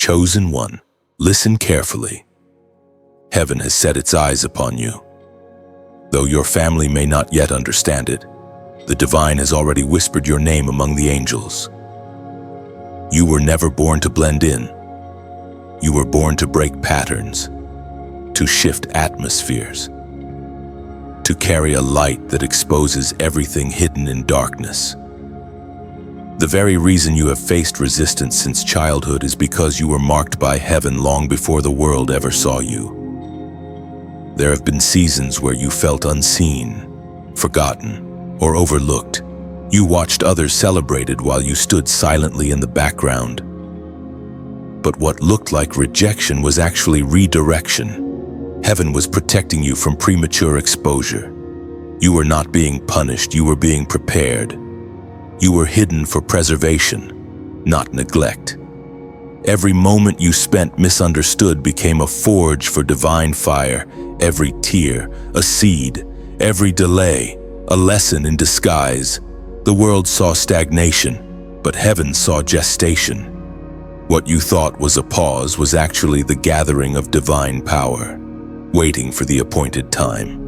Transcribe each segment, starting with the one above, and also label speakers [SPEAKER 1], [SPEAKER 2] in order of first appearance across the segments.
[SPEAKER 1] Chosen one, listen carefully. Heaven has set its eyes upon you. Though your family may not yet understand it, the divine has already whispered your name among the angels. You were never born to blend in. You were born to break patterns, to shift atmospheres, to carry a light that exposes everything hidden in darkness. The very reason you have faced resistance since childhood is because you were marked by heaven long before the world ever saw you. There have been seasons where you felt unseen, forgotten, or overlooked. You watched others celebrated while you stood silently in the background. But what looked like rejection was actually redirection. Heaven was protecting you from premature exposure. You were not being punished, you were being prepared. You were hidden for preservation, not neglect. Every moment you spent misunderstood became a forge for divine fire. Every tear, a seed. Every delay, a lesson in disguise. The world saw stagnation, but heaven saw gestation. What you thought was a pause was actually the gathering of divine power, waiting for the appointed time.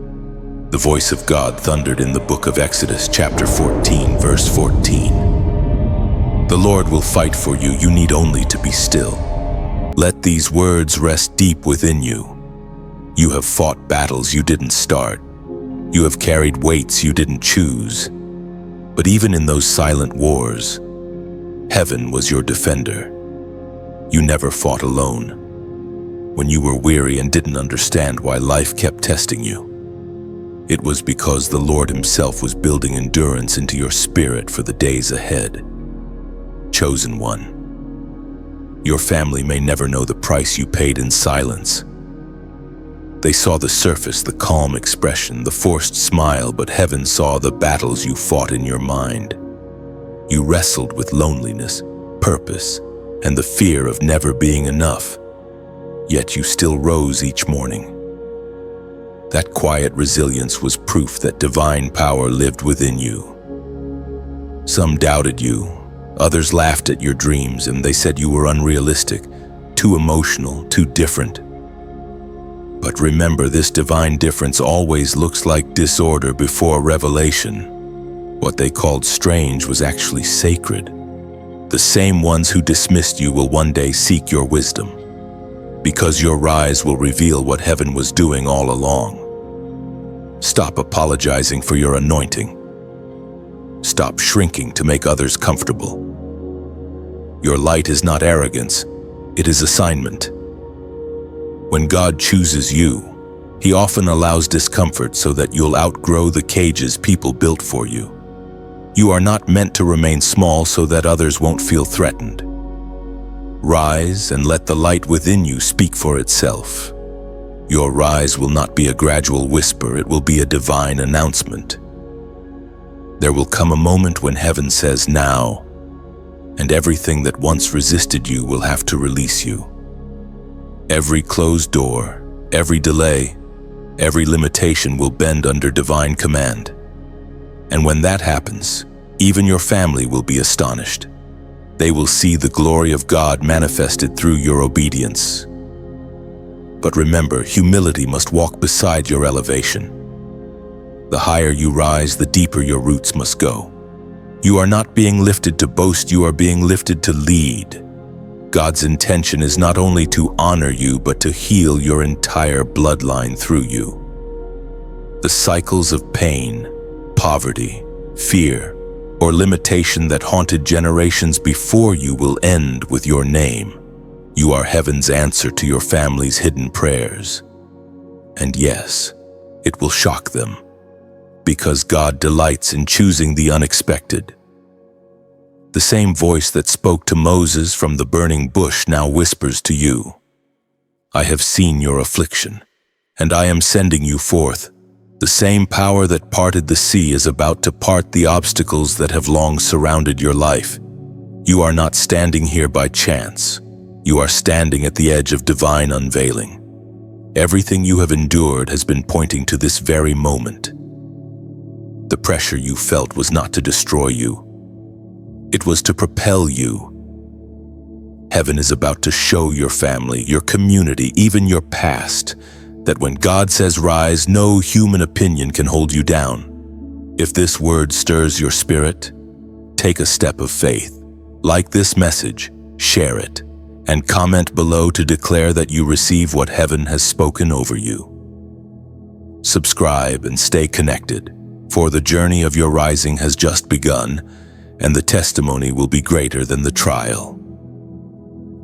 [SPEAKER 1] The voice of God thundered in the book of Exodus, chapter 14, verse 14. The Lord will fight for you, you need only to be still. Let these words rest deep within you. You have fought battles you didn't start. You have carried weights you didn't choose. But even in those silent wars, heaven was your defender. You never fought alone. When you were weary and didn't understand why life kept testing you, it was because the Lord Himself was building endurance into your spirit for the days ahead. Chosen one, your family may never know the price you paid in silence. They saw the surface, the calm expression, the forced smile, but heaven saw the battles you fought in your mind. You wrestled with loneliness, purpose, and the fear of never being enough. Yet you still rose each morning. That quiet resilience was proof that divine power lived within you. Some doubted you, others laughed at your dreams, and they said you were unrealistic, too emotional, too different. But remember, this divine difference always looks like disorder before revelation. What they called strange was actually sacred. The same ones who dismissed you will one day seek your wisdom, because your rise will reveal what heaven was doing all along. Stop apologizing for your anointing. Stop shrinking to make others comfortable. Your light is not arrogance, it is assignment. When God chooses you, He often allows discomfort so that you'll outgrow the cages people built for you. You are not meant to remain small so that others won't feel threatened. Rise and let the light within you speak for itself. Your rise will not be a gradual whisper, it will be a divine announcement. There will come a moment when heaven says now, and everything that once resisted you will have to release you. Every closed door, every delay, every limitation will bend under divine command. And when that happens, even your family will be astonished. They will see the glory of God manifested through your obedience. But remember, humility must walk beside your elevation. The higher you rise, the deeper your roots must go. You are not being lifted to boast, you are being lifted to lead. God's intention is not only to honor you, but to heal your entire bloodline through you. The cycles of pain, poverty, fear, or limitation that haunted generations before you will end with your name. You are heaven's answer to your family's hidden prayers. And yes, it will shock them, because God delights in choosing the unexpected. The same voice that spoke to Moses from the burning bush now whispers to you, I have seen your affliction, and I am sending you forth. The same power that parted the sea is about to part the obstacles that have long surrounded your life. You are not standing here by chance. You are standing at the edge of divine unveiling. Everything you have endured has been pointing to this very moment. The pressure you felt was not to destroy you. It was to propel you. Heaven is about to show your family, your community, even your past, that when God says rise, no human opinion can hold you down. If this word stirs your spirit, take a step of faith. Like this message, share it, and comment below to declare that you receive what heaven has spoken over you. Subscribe and stay connected, for the journey of your rising has just begun, and the testimony will be greater than the trial.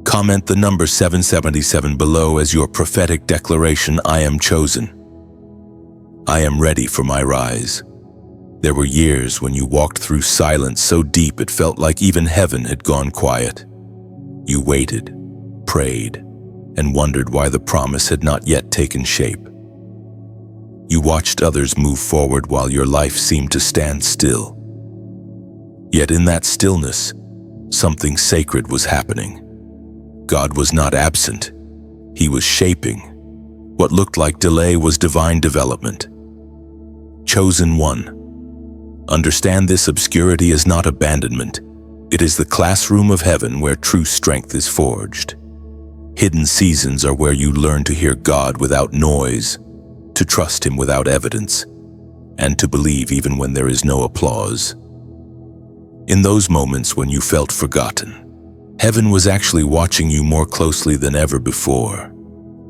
[SPEAKER 1] Comment the number 777 below as your prophetic declaration, I am chosen. I am ready for my rise. There were years when you walked through silence so deep it felt like even heaven had gone quiet. You waited, prayed, and wondered why the promise had not yet taken shape. You watched others move forward while your life seemed to stand still. Yet in that stillness, something sacred was happening. God was not absent. He was shaping. What looked like delay was divine development. Chosen one. Understand this obscurity is not abandonment. It is the classroom of heaven where true strength is forged. Hidden seasons are where you learn to hear God without noise, to trust Him without evidence, and to believe even when there is no applause. In those moments when you felt forgotten, heaven was actually watching you more closely than ever before.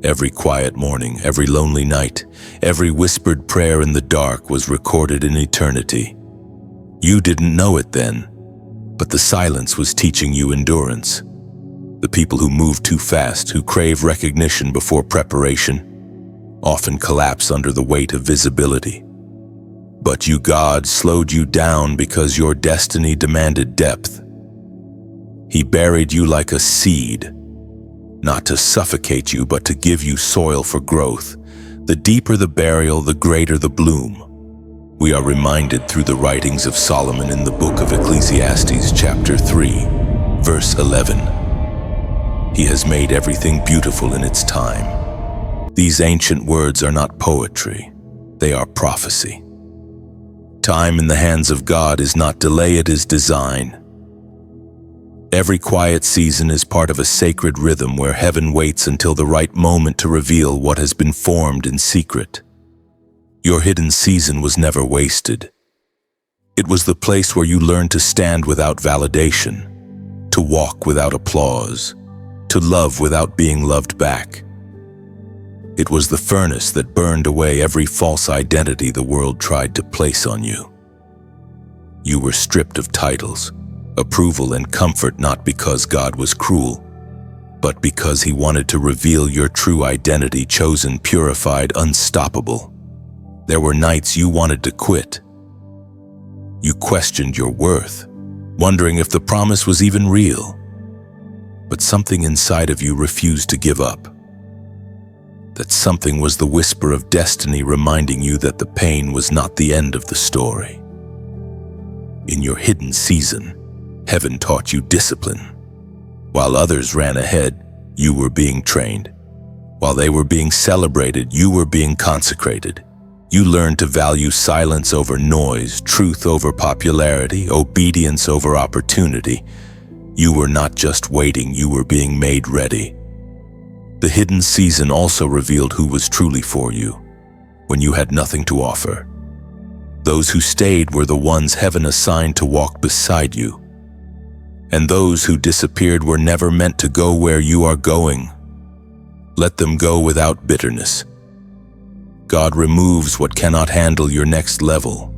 [SPEAKER 1] Every quiet morning, every lonely night, every whispered prayer in the dark was recorded in eternity. You didn't know it then, but the silence was teaching you endurance. The people who move too fast, who crave recognition before preparation, often collapse under the weight of visibility. But you, God, slowed you down because your destiny demanded depth. He buried you like a seed, not to suffocate you, but to give you soil for growth. The deeper the burial, the greater the bloom. We are reminded through the writings of Solomon in the book of Ecclesiastes, chapter 3, verse 11. He has made everything beautiful in its time. These ancient words are not poetry, they are prophecy. Time in the hands of God is not delay, it is design. Every quiet season is part of a sacred rhythm where heaven waits until the right moment to reveal what has been formed in secret. Your hidden season was never wasted. It was the place where you learned to stand without validation, to walk without applause, to love without being loved back. It was the furnace that burned away every false identity the world tried to place on you. You were stripped of titles, approval, and comfort, not because God was cruel, but because He wanted to reveal your true identity, chosen, purified, unstoppable. There were nights you wanted to quit. You questioned your worth, wondering if the promise was even real. But something inside of you refused to give up. That something was the whisper of destiny reminding you that the pain was not the end of the story. In your hidden season, heaven taught you discipline. While others ran ahead, you were being trained. While they were being celebrated, you were being consecrated. You learned to value silence over noise, truth over popularity, obedience over opportunity. You were not just waiting, you were being made ready. The hidden season also revealed who was truly for you when you had nothing to offer. Those who stayed were the ones heaven assigned to walk beside you. And those who disappeared were never meant to go where you are going. Let them go without bitterness. God removes what cannot handle your next level.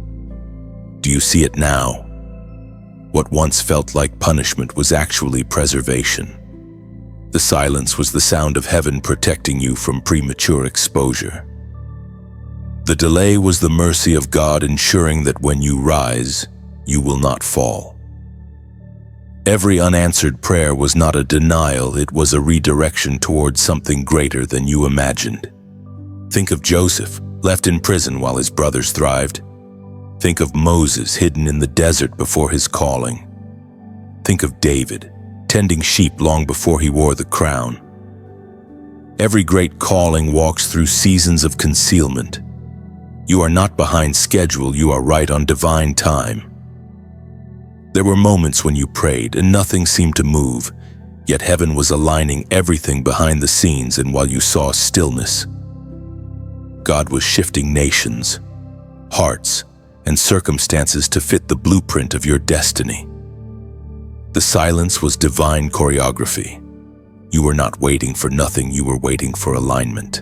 [SPEAKER 1] Do you see it now? What once felt like punishment was actually preservation. The silence was the sound of heaven protecting you from premature exposure. The delay was the mercy of God ensuring that when you rise, you will not fall. Every unanswered prayer was not a denial, it was a redirection towards something greater than you imagined. Think of Joseph, left in prison while his brothers thrived. Think of Moses, hidden in the desert before his calling. Think of David, tending sheep long before he wore the crown. Every great calling walks through seasons of concealment. You are not behind schedule, you are right on divine time. There were moments when you prayed and nothing seemed to move, Yet heaven was aligning everything behind the scenes, and while you saw stillness, God was shifting nations, hearts, and circumstances to fit the blueprint of your destiny. The silence was divine choreography. You were not waiting for nothing, you were waiting for alignment.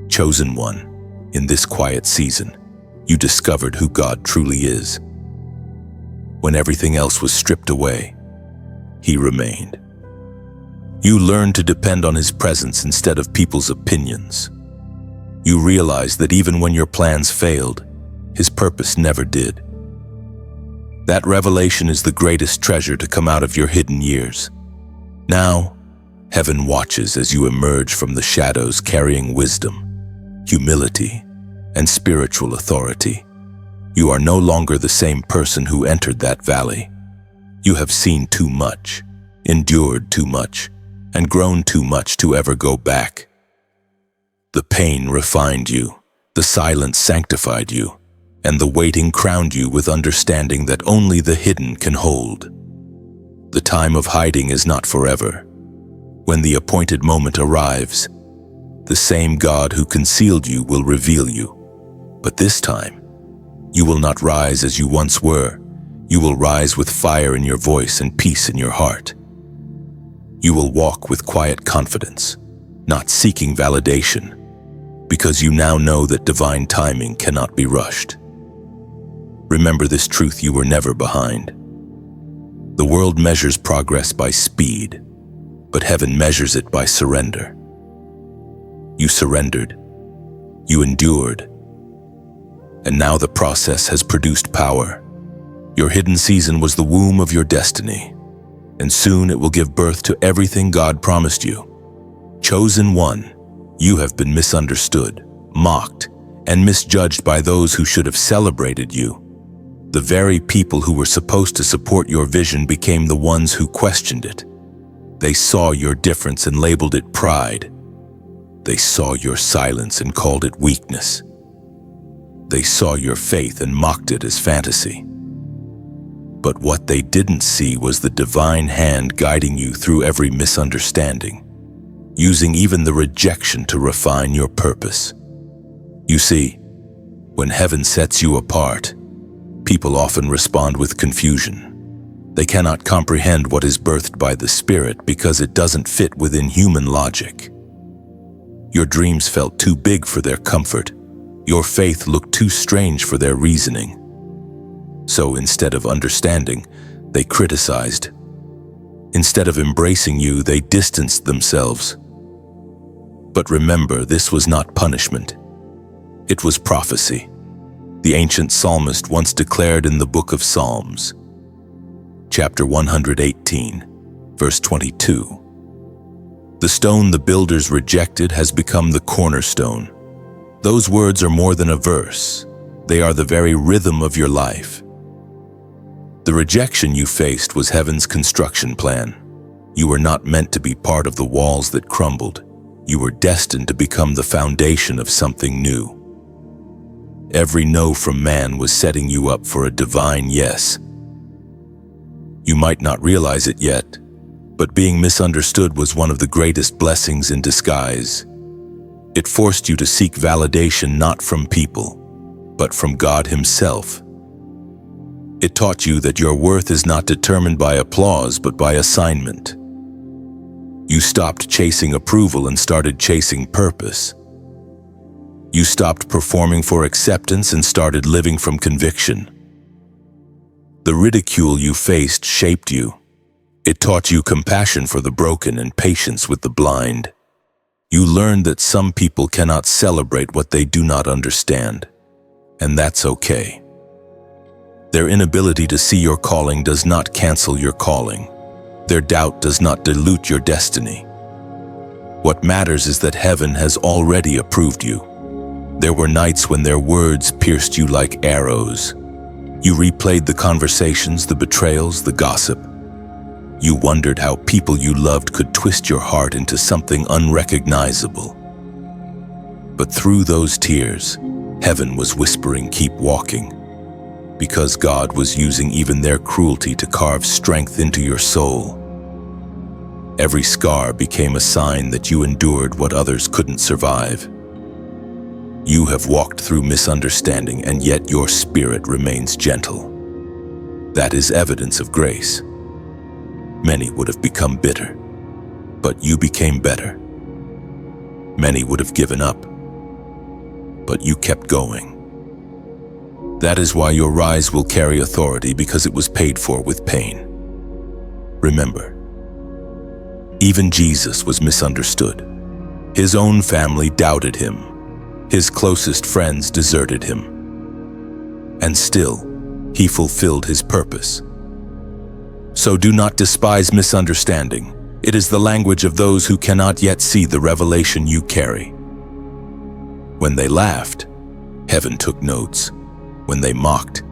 [SPEAKER 1] Chosen one, in this quiet season, you discovered who God truly is. When everything else was stripped away, He remained. You learned to depend on His presence instead of people's opinions. You realized that even when your plans failed, His purpose never did. That revelation is the greatest treasure to come out of your hidden years. Now, heaven watches as you emerge from the shadows carrying wisdom, humility, and spiritual authority. You are no longer the same person who entered that valley. You have seen too much, endured too much, and grown too much to ever go back. The pain refined you, the silence sanctified you, and the waiting crowned you with understanding that only the hidden can hold. The time of hiding is not forever. When the appointed moment arrives, the same God who concealed you will reveal you. But this time, you will not rise as you once were. You will rise with fire in your voice and peace in your heart. You will walk with quiet confidence, not seeking validation, because you now know that divine timing cannot be rushed. Remember this truth: you were never behind. The world measures progress by speed, but heaven measures it by surrender. You surrendered, you endured, and now the process has produced power. Your hidden season was the womb of your destiny, and soon it will give birth to everything God promised you. Chosen one, you have been misunderstood, mocked, and misjudged by those who should have celebrated you. The very people who were supposed to support your vision became the ones who questioned it. They saw your difference and labeled it pride. They saw your silence and called it weakness. They saw your faith and mocked it as fantasy. But what they didn't see was the divine hand guiding you through every misunderstanding, using even the rejection to refine your purpose. You see, when heaven sets you apart, people often respond with confusion. They cannot comprehend what is birthed by the Spirit because it doesn't fit within human logic. Your dreams felt too big for their comfort. Your faith looked too strange for their reasoning. So instead of understanding, they criticized. Instead of embracing you, they distanced themselves. But remember, this was not punishment. It was prophecy. The ancient psalmist once declared in the book of Psalms, chapter 118, verse 22, "The stone the builders rejected has become the cornerstone." Those words are more than a verse. They are the very rhythm of your life. The rejection you faced was heaven's construction plan. You were not meant to be part of the walls that crumbled. You were destined to become the foundation of something new. Every no from man was setting you up for a divine yes. You might not realize it yet, but being misunderstood was one of the greatest blessings in disguise. It forced you to seek validation not from people, but from God Himself. It taught you that your worth is not determined by applause, but by assignment. You stopped chasing approval and started chasing purpose. You stopped performing for acceptance and started living from conviction. The ridicule you faced shaped you. It taught you compassion for the broken and patience with the blind. You learned that some people cannot celebrate what they do not understand, and that's okay. Their inability to see your calling does not cancel your calling. Their doubt does not dilute your destiny. What matters is that heaven has already approved you. There were nights when their words pierced you like arrows. You replayed the conversations, the betrayals, the gossip. You wondered how people you loved could twist your heart into something unrecognizable. But through those tears, heaven was whispering, "Keep walking," because God was using even their cruelty to carve strength into your soul. Every scar became a sign that you endured what others couldn't survive. You have walked through misunderstanding, and yet your spirit remains gentle. That is evidence of grace. Many would have become bitter, but you became better. Many would have given up, but you kept going. That is why your rise will carry authority, because it was paid for with pain. Remember, even Jesus was misunderstood. His own family doubted him. His closest friends deserted him. And still, he fulfilled his purpose. So do not despise misunderstanding. It is the language of those who cannot yet see the revelation you carry. When they laughed, heaven took notes. When they mocked,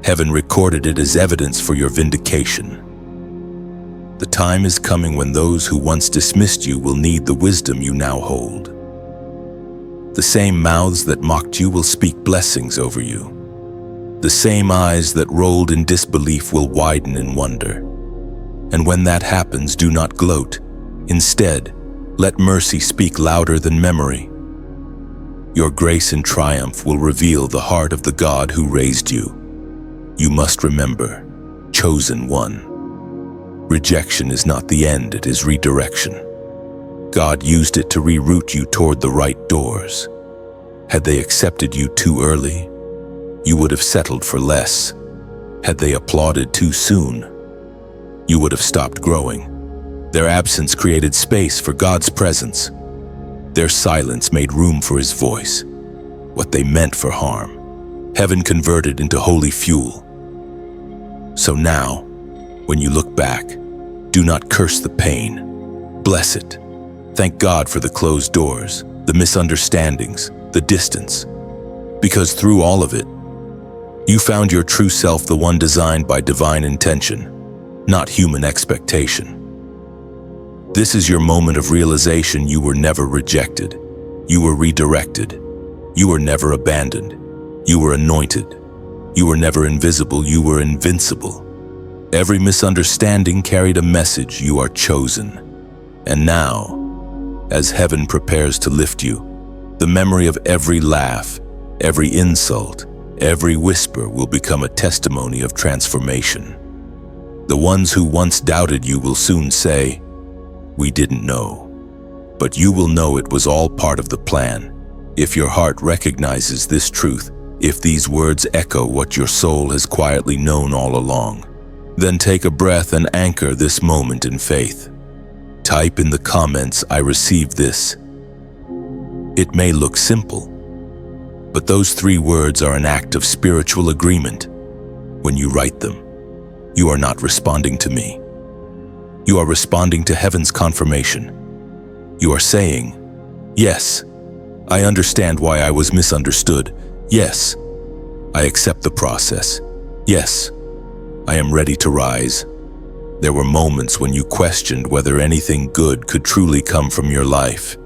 [SPEAKER 1] heaven recorded it as evidence for your vindication. The time is coming when those who once dismissed you will need the wisdom you now hold. The same mouths that mocked you will speak blessings over you. The same eyes that rolled in disbelief will widen in wonder. And when that happens, do not gloat. Instead, let mercy speak louder than memory. Your grace and triumph will reveal the heart of the God who raised you. You must remember, chosen one. Rejection is not the end, it is redirection. God used it to reroute you toward the right doors. Had they accepted you too early, you would have settled for less. Had they applauded too soon, you would have stopped growing. Their absence created space for God's presence. Their silence made room for His voice. What they meant for harm, heaven converted into holy fuel. So now, when you look back, do not curse the pain. Bless it. Thank God for the closed doors, the misunderstandings, the distance. Because through all of it, you found your true self, the one designed by divine intention, not human expectation. This is your moment of realization. You were never rejected. You were redirected. You were never abandoned. You were anointed. You were never invisible. You were invincible. Every misunderstanding carried a message. You are chosen. And now, as heaven prepares to lift you, the memory of every laugh, every insult, every whisper will become a testimony of transformation. The ones who once doubted you will soon say, "We didn't know." But you will know it was all part of the plan. If your heart recognizes this truth, if these words echo what your soul has quietly known all along, then take a breath and anchor this moment in faith. Type in the comments, "I received this." It may look simple, but those 3 words are an act of spiritual agreement. When you write them, you are not responding to me. You are responding to heaven's confirmation. You are saying, "Yes, I understand why I was misunderstood. Yes, I accept the process. Yes, I am ready to rise." There were moments when you questioned whether anything good could truly come from your life.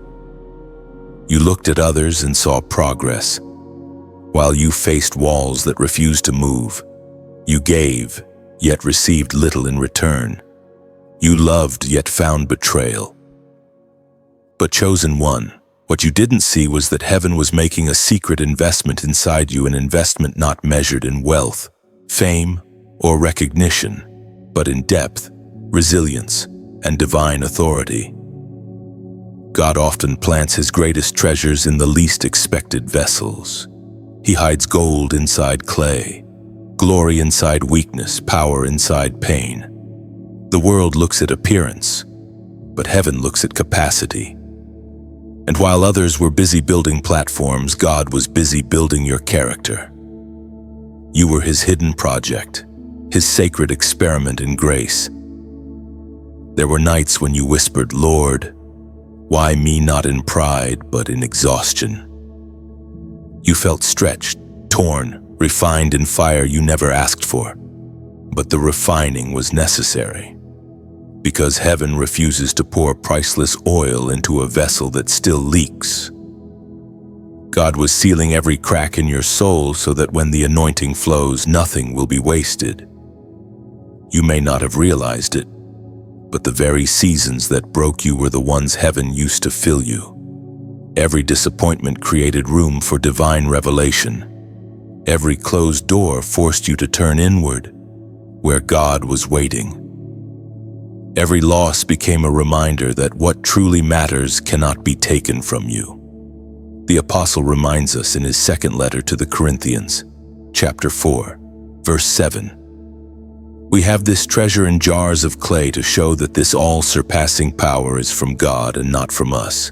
[SPEAKER 1] You looked at others and saw progress, while you faced walls that refused to move. You gave, yet received little in return. You loved, yet found betrayal. But chosen one, what you didn't see was that heaven was making a secret investment inside you, an investment not measured in wealth, fame, or recognition, but in depth, resilience, and divine authority. God often plants His greatest treasures in the least expected vessels. He hides gold inside clay, glory inside weakness, power inside pain. The world looks at appearance, but heaven looks at capacity. And while others were busy building platforms, God was busy building your character. You were His hidden project, His sacred experiment in grace. There were nights when you whispered, "Lord, why me, not in pride, but in exhaustion?" You felt stretched, torn, refined in fire you never asked for. But the refining was necessary, because heaven refuses to pour priceless oil into a vessel that still leaks. God was sealing every crack in your soul so that when the anointing flows, nothing will be wasted. You may not have realized it, but the very seasons that broke you were the ones heaven used to fill you. Every disappointment created room for divine revelation. Every closed door forced you to turn inward, where God was waiting. Every loss became a reminder that what truly matters cannot be taken from you. The apostle reminds us in his second letter to the Corinthians, chapter 4, verse 7. We have this treasure in jars of clay to show that this all-surpassing power is from God and not from us.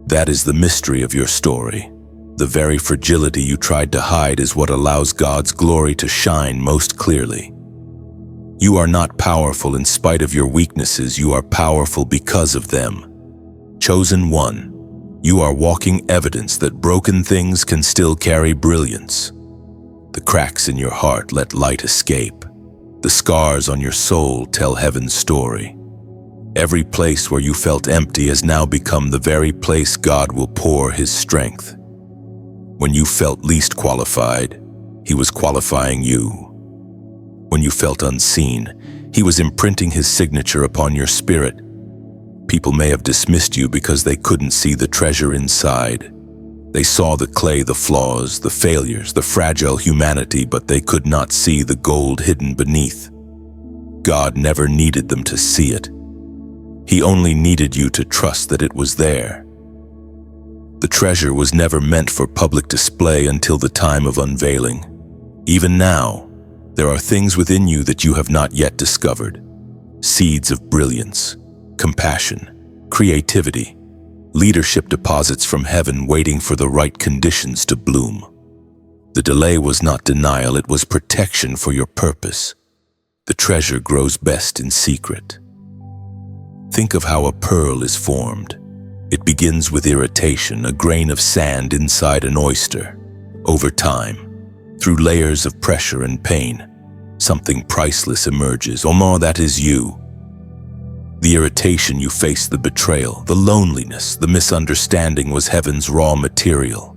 [SPEAKER 1] That is the mystery of your story. The very fragility you tried to hide is what allows God's glory to shine most clearly. You are not powerful in spite of your weaknesses, you are powerful because of them. Chosen one, you are walking evidence that broken things can still carry brilliance. The cracks in your heart let light escape. The scars on your soul tell heaven's story. Every place where you felt empty has now become the very place God will pour His strength. When you felt least qualified, He was qualifying you. When you felt unseen, He was imprinting His signature upon your spirit. People may have dismissed you because they couldn't see the treasure inside. They saw the clay, the flaws, the failures, the fragile humanity, but they could not see the gold hidden beneath. God never needed them to see it. He only needed you to trust that it was there. The treasure was never meant for public display until the time of unveiling. Even now, there are things within you that you have not yet discovered. Seeds of brilliance, compassion, creativity, leadership deposits from heaven waiting for the right conditions to bloom. The delay was not denial, it was protection for your purpose. The treasure grows best in secret. Think of how a pearl is formed. It begins with irritation, a grain of sand inside an oyster. Over time, through layers of pressure and pain, something priceless emerges. Omar, that is you. The irritation you faced, the betrayal, the loneliness, the misunderstanding was heaven's raw material.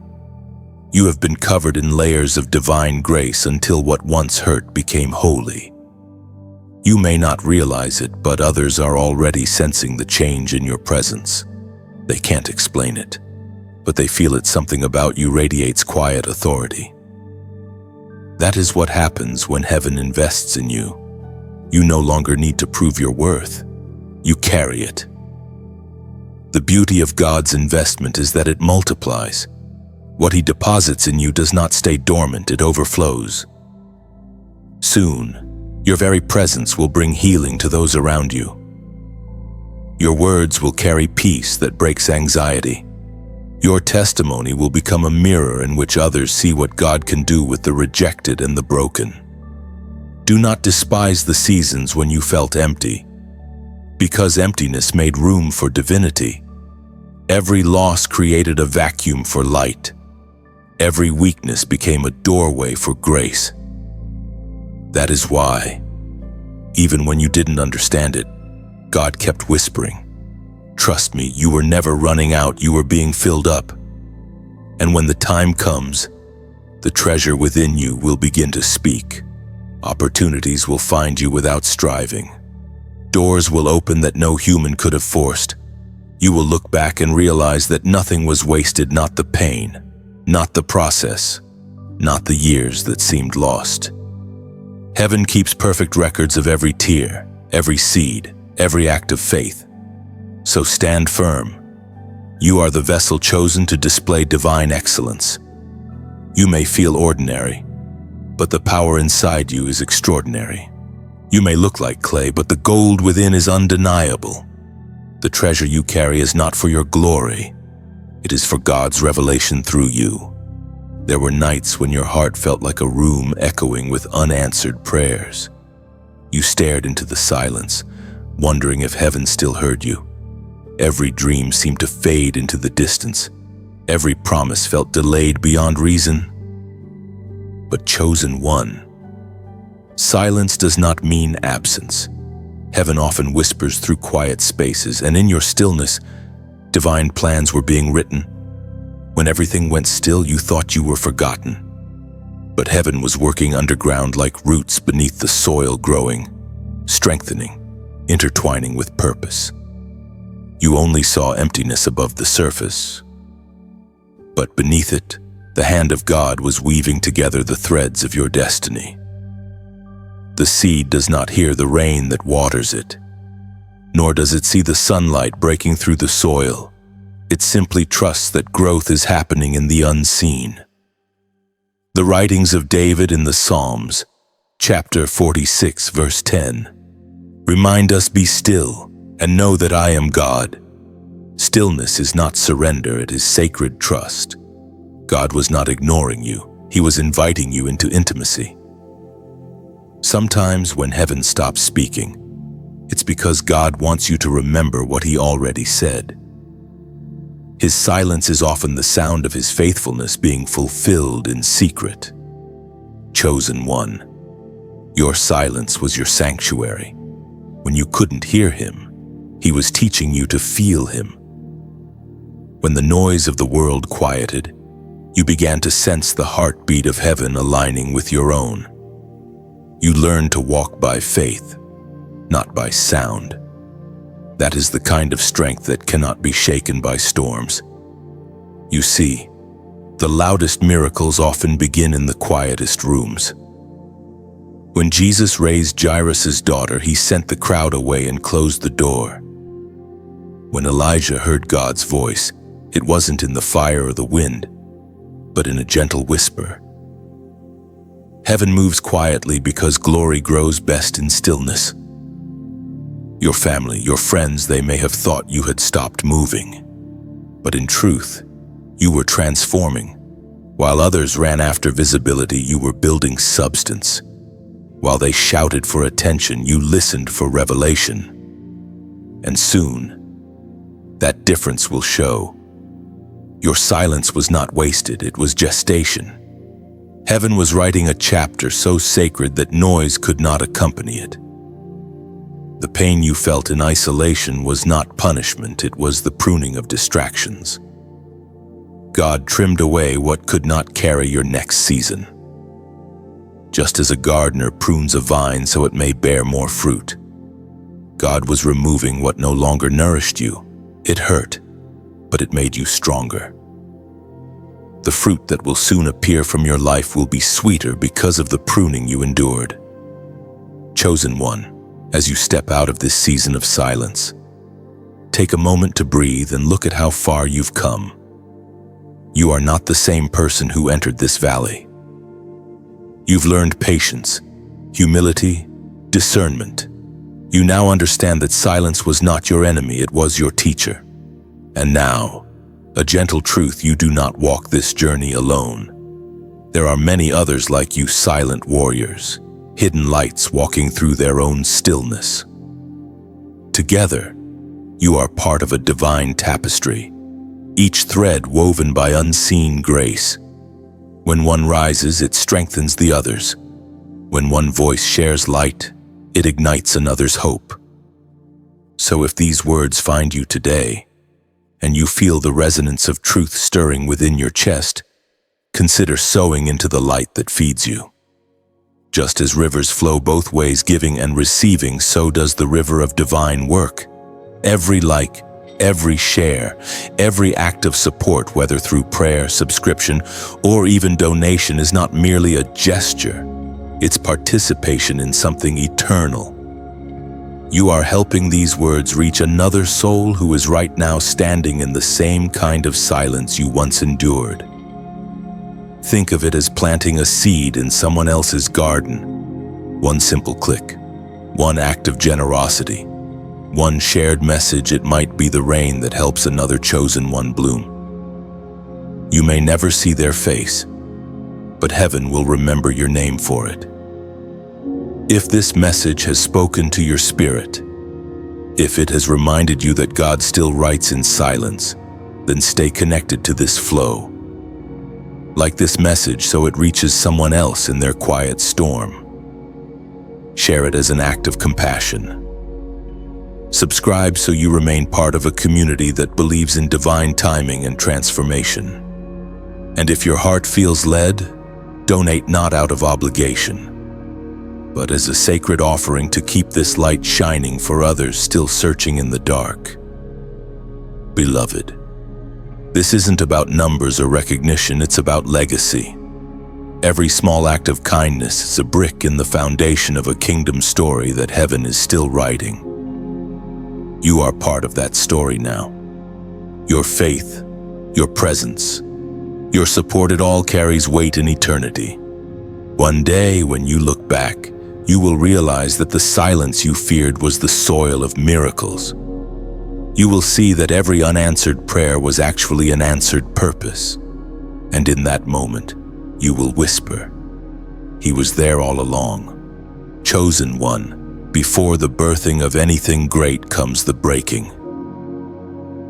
[SPEAKER 1] You have been covered in layers of divine grace until what once hurt became holy. You may not realize it, but others are already sensing the change in your presence. They can't explain it, but they feel it. Something about you radiates quiet authority. That is what happens when heaven invests in you. You no longer need to prove your worth. You carry it. The beauty of God's investment is that it multiplies. What He deposits in you does not stay dormant, it overflows. Soon, your very presence will bring healing to those around you. Your words will carry peace that breaks anxiety. Your testimony will become a mirror in which others see what God can do with the rejected and the broken. Do not despise the seasons when you felt empty, because emptiness made room for divinity. Every loss created a vacuum for light. Every weakness became a doorway for grace. That is why, even when you didn't understand it, God kept whispering, "Trust me, you were never running out, you were being filled up." And when the time comes, the treasure within you will begin to speak. Opportunities will find you without striving. Doors will open that no human could have forced. You will look back and realize that nothing was wasted, not the pain, not the process, not the years that seemed lost. Heaven keeps perfect records of every tear, every seed, every act of faith. So stand firm. You are the vessel chosen to display divine excellence. You may feel ordinary, but the power inside you is extraordinary. You may look like clay, but the gold within is undeniable. The treasure you carry is not for your glory. It is for God's revelation through you. There were nights when your heart felt like a room echoing with unanswered prayers. You stared into the silence, wondering if heaven still heard you. Every dream seemed to fade into the distance. Every promise felt delayed beyond reason. But chosen one. Silence does not mean absence. Heaven often whispers through quiet spaces, and in your stillness, divine plans were being written. When everything went still, you thought you were forgotten. But heaven was working underground like roots beneath the soil, growing, strengthening, intertwining with purpose. You only saw emptiness above the surface, but beneath it, the hand of God was weaving together the threads of your destiny. The seed does not hear the rain that waters it, nor does it see the sunlight breaking through the soil. It simply trusts that growth is happening in the unseen. The writings of David in the Psalms, chapter 46, verse 10, remind us, "Be still and know that I am God." Stillness is not surrender, it is sacred trust. God was not ignoring you, He was inviting you into intimacy. Sometimes when heaven stops speaking, it's because God wants you to remember what He already said. His silence is often the sound of His faithfulness being fulfilled in secret. Chosen one, your silence was your sanctuary. When you couldn't hear Him, He was teaching you to feel Him. When the noise of the world quieted, you began to sense the heartbeat of heaven aligning with your own. You learned to walk by faith, not by sound. That is the kind of strength that cannot be shaken by storms. You see, the loudest miracles often begin in the quietest rooms. When Jesus raised Jairus' daughter, He sent the crowd away and closed the door. When Elijah heard God's voice, it wasn't in the fire or the wind, but in a gentle whisper. Heaven moves quietly because glory grows best in stillness. Your family, your friends, they may have thought you had stopped moving, but in truth, you were transforming. While others ran after visibility, you were building substance. While they shouted for attention, you listened for revelation. And soon, that difference will show. Your silence was not wasted, it was gestation. Heaven was writing a chapter so sacred that noise could not accompany it. The pain you felt in isolation was not punishment, it was the pruning of distractions. God trimmed away what could not carry your next season. Just as a gardener prunes a vine so it may bear more fruit, God was removing what no longer nourished you. It hurt, but it made you stronger. The fruit that will soon appear from your life will be sweeter because of the pruning you endured. Chosen one, as you step out of this season of silence, take a moment to breathe and look at how far you've come. You are not the same person who entered this valley. You've learned patience, humility, discernment. You now understand that silence was not your enemy, it was your teacher. And now, a gentle truth: you do not walk this journey alone. There are many others like you, silent warriors, hidden lights walking through their own stillness. Together, you are part of a divine tapestry, each thread woven by unseen grace. When one rises, it strengthens the others. When one voice shares light, it ignites another's hope. So if these words find you today, and you feel the resonance of truth stirring within your chest, consider sowing into the light that feeds you. Just as rivers flow both ways, giving and receiving, so does the river of divine work. Every like, every share, every act of support, whether through prayer, subscription, or even donation, is not merely a gesture. It's participation in something eternal. You are helping these words reach another soul who is right now standing in the same kind of silence you once endured. Think of it as planting a seed in someone else's garden. One simple click, one act of generosity, one shared message, it might be the rain that helps another chosen one bloom. You may never see their face, but heaven will remember your name for it. If this message has spoken to your spirit, if it has reminded you that God still writes in silence, then stay connected to this flow. Like this message so it reaches someone else in their quiet storm. Share it as an act of compassion. Subscribe so you remain part of a community that believes in divine timing and transformation. And if your heart feels led, donate not out of obligation, but as a sacred offering to keep this light shining for others still searching in the dark. Beloved, this isn't about numbers or recognition, it's about legacy. Every small act of kindness is a brick in the foundation of a kingdom story that heaven is still writing. You are part of that story now. Your faith, your presence, your support, it all carries weight in eternity. One day, when you look back, you will realize that the silence you feared was the soil of miracles. You will see that every unanswered prayer was actually an answered purpose. And in that moment, you will whisper, "He was there all along. Chosen one, before the birthing of anything great comes the breaking."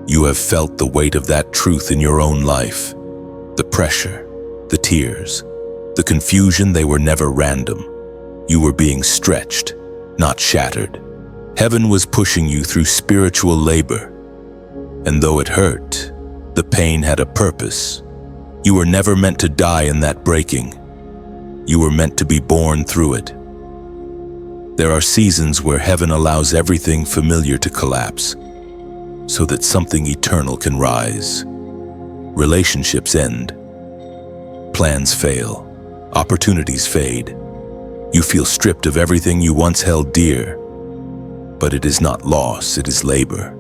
[SPEAKER 1] You have felt the weight of that truth in your own life. The pressure, the tears, the confusion, they were never random. You were being stretched, not shattered. Heaven was pushing you through spiritual labor. And though it hurt, the pain had a purpose. You were never meant to die in that breaking. You were meant to be born through it. There are seasons where heaven allows everything familiar to collapse, so that something eternal can rise. Relationships end. Plans fail. Opportunities fade. You feel stripped of everything you once held dear. But it is not loss, it is labor.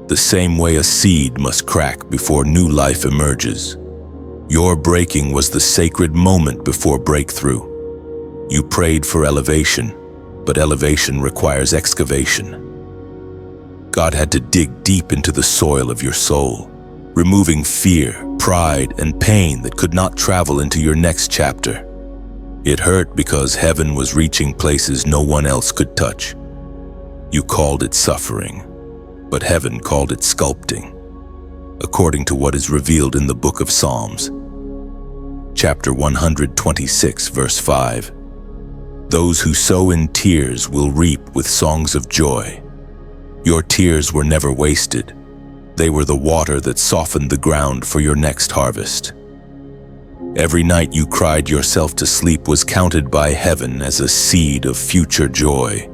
[SPEAKER 1] The same way a seed must crack before new life emerges. Your breaking was the sacred moment before breakthrough. You prayed for elevation, but elevation requires excavation. God had to dig deep into the soil of your soul, removing fear, pride, and pain that could not travel into your next chapter. It hurt because heaven was reaching places no one else could touch. You called it suffering, but heaven called it sculpting, according to what is revealed in the book of Psalms, chapter 126, verse 5. Those who sow in tears will reap with songs of joy. Your tears were never wasted. They were the water that softened the ground for your next harvest. Every night you cried yourself to sleep was counted by heaven as a seed of future joy.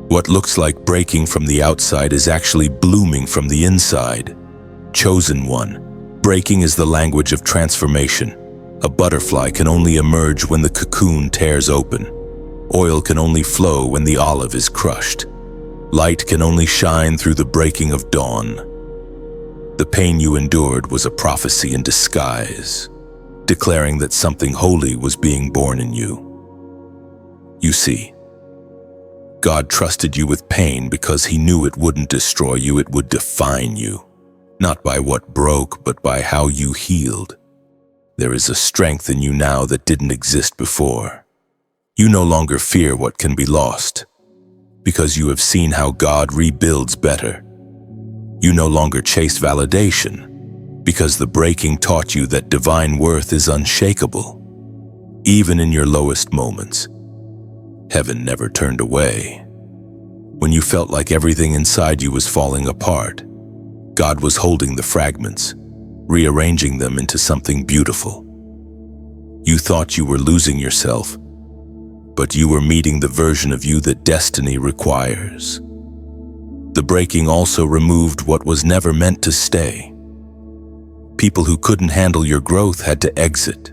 [SPEAKER 1] What looks like breaking from the outside is actually blooming from the inside. Chosen one, breaking is the language of transformation. A butterfly can only emerge when the cocoon tears open. Oil can only flow when the olive is crushed. Light can only shine through the breaking of dawn. The pain you endured was a prophecy in disguise, declaring that something holy was being born in you. You see, God trusted you with pain because He knew it wouldn't destroy you, it would define you. Not by what broke, but by how you healed. There is a strength in you now that didn't exist before. You no longer fear what can be lost, because you have seen how God rebuilds better. You no longer chase validation, because the breaking taught you that divine worth is unshakable. Even in your lowest moments, heaven never turned away. When you felt like everything inside you was falling apart, God was holding the fragments, rearranging them into something beautiful. You thought you were losing yourself, but you were meeting the version of you that destiny requires. The breaking also removed what was never meant to stay. People who couldn't handle your growth had to exit.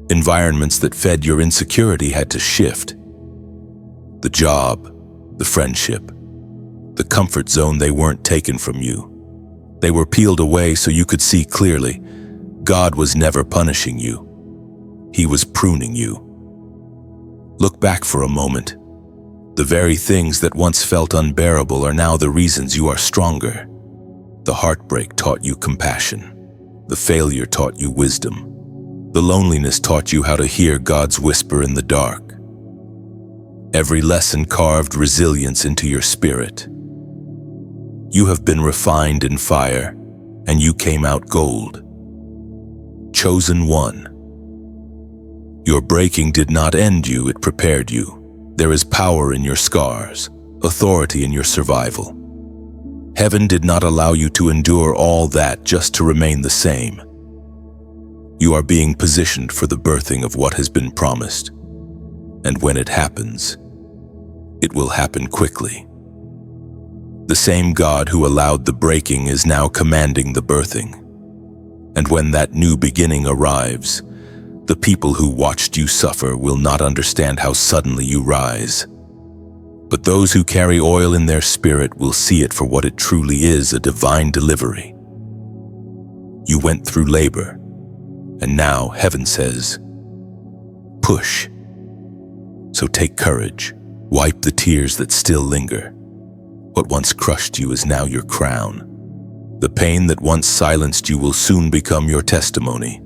[SPEAKER 1] Environments that fed your insecurity had to shift. The job, the friendship, the comfort zone, they weren't taken from you. They were peeled away so you could see clearly. God was never punishing you. He was pruning you. Look back for a moment. The very things that once felt unbearable are now the reasons you are stronger. The heartbreak taught you compassion. The failure taught you wisdom. The loneliness taught you how to hear God's whisper in the dark. Every lesson carved resilience into your spirit. You have been refined in fire, and you came out gold. Chosen one. Your breaking did not end you, it prepared you. There is power in your scars, authority in your survival. Heaven did not allow you to endure all that just to remain the same. You are being positioned for the birthing of what has been promised. And when it happens, it will happen quickly. The same God who allowed the breaking is now commanding the birthing. And when that new beginning arrives, the people who watched you suffer will not understand how suddenly you rise. But those who carry oil in their spirit will see it for what it truly is, a divine delivery. You went through labor, and now heaven says, push. So take courage, wipe the tears that still linger. What once crushed you is now your crown. The pain that once silenced you will soon become your testimony.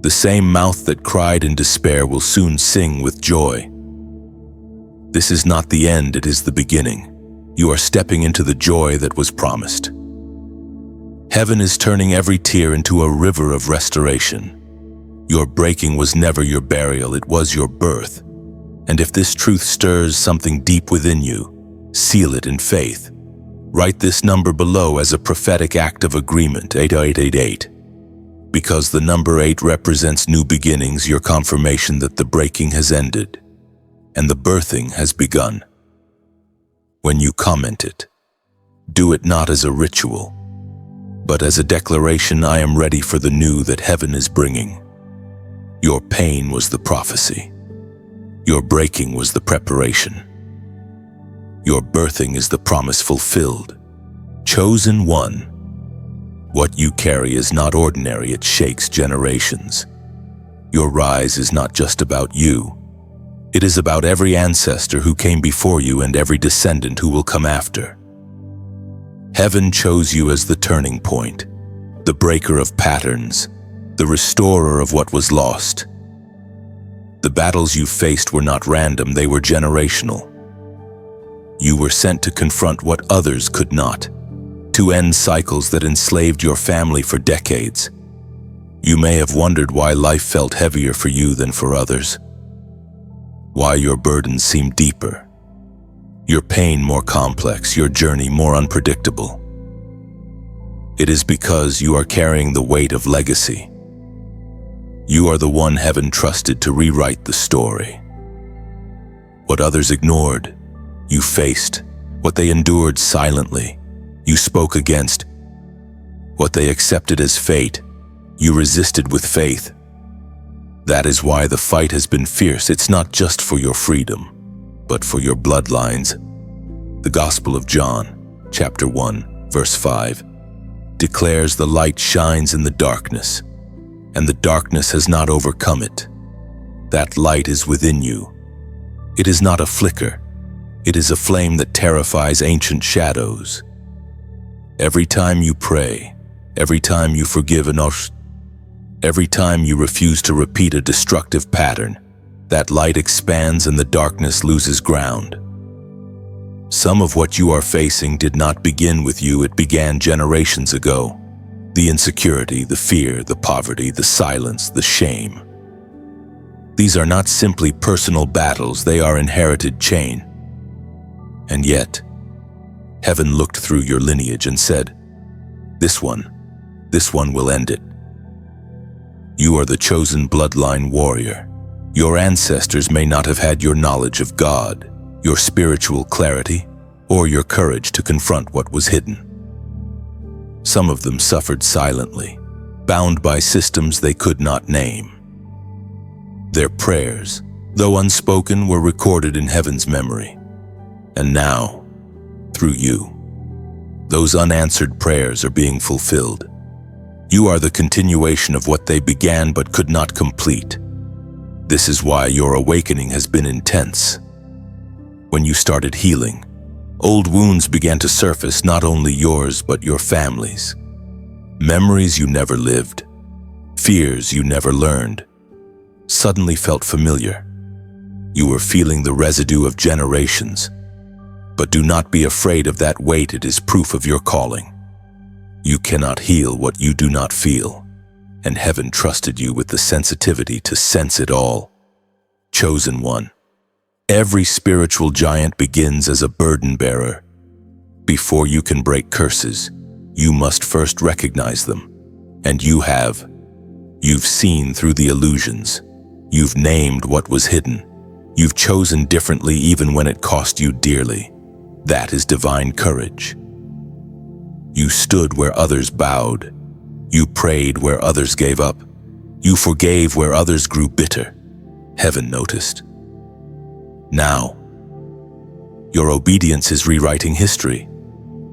[SPEAKER 1] The same mouth that cried in despair will soon sing with joy. This is not the end, it is the beginning. You are stepping into the joy that was promised. Heaven is turning every tear into a river of restoration. Your breaking was never your burial, it was your birth. And if this truth stirs something deep within you, seal it in faith. Write this number below as a prophetic act of agreement, 8888. Because the number 8 represents new beginnings, your confirmation that the breaking has ended and the birthing has begun. When you comment it, do it not as a ritual, but as a declaration, I am ready for the new that heaven is bringing. Your pain was the prophecy. Your breaking was the preparation. Your birthing is the promise fulfilled. Chosen one. What you carry is not ordinary, it shakes generations. Your rise is not just about you. It is about every ancestor who came before you and every descendant who will come after. Heaven chose you as the turning point, the breaker of patterns, the restorer of what was lost. The battles you faced were not random, they were generational. You were sent to confront what others could not, to end cycles that enslaved your family for decades. You may have wondered why life felt heavier for you than for others, why your burdens seemed deeper, your pain more complex, your journey more unpredictable. It is because you are carrying the weight of legacy. You are the one heaven trusted to rewrite the story. What others ignored, you faced. What they endured silently, you spoke against. What they accepted as fate, you resisted with faith. That is why the fight has been fierce. It's not just for your freedom, but for your bloodlines. The Gospel of John, chapter 1, verse 5, declares the light shines in the darkness, and the darkness has not overcome it. That light is within you. It is not a flicker. It is a flame that terrifies ancient shadows. Every time you pray, every time you forgive every time you refuse to repeat a destructive pattern, that light expands and the darkness loses ground. Some of what you are facing did not begin with you, it began generations ago. The insecurity, the fear, the poverty, the silence, the shame. These are not simply personal battles, they are inherited chain. And yet, heaven looked through your lineage and said, this one will end it. You are the chosen bloodline warrior. Your ancestors may not have had your knowledge of God, your spiritual clarity, or your courage to confront what was hidden. Some of them suffered silently, bound by systems they could not name. Their prayers, though unspoken, were recorded in heaven's memory. And now, through you, those unanswered prayers are being fulfilled. You are the continuation of what they began but could not complete. This is why your awakening has been intense. When you started healing, old wounds began to surface, not only yours but your family's. Memories you never lived, fears you never learned, suddenly felt familiar. You were feeling the residue of generations. But do not be afraid of that weight, it is proof of your calling. You cannot heal what you do not feel, and heaven trusted you with the sensitivity to sense it all. Chosen one. Every spiritual giant begins as a burden bearer. Before you can break curses, you must first recognize them. And you have. You've seen through the illusions. You've named what was hidden. You've chosen differently even when it cost you dearly. That is divine courage. You stood where others bowed. You prayed where others gave up. You forgave where others grew bitter. Heaven noticed. Now, your obedience is rewriting history.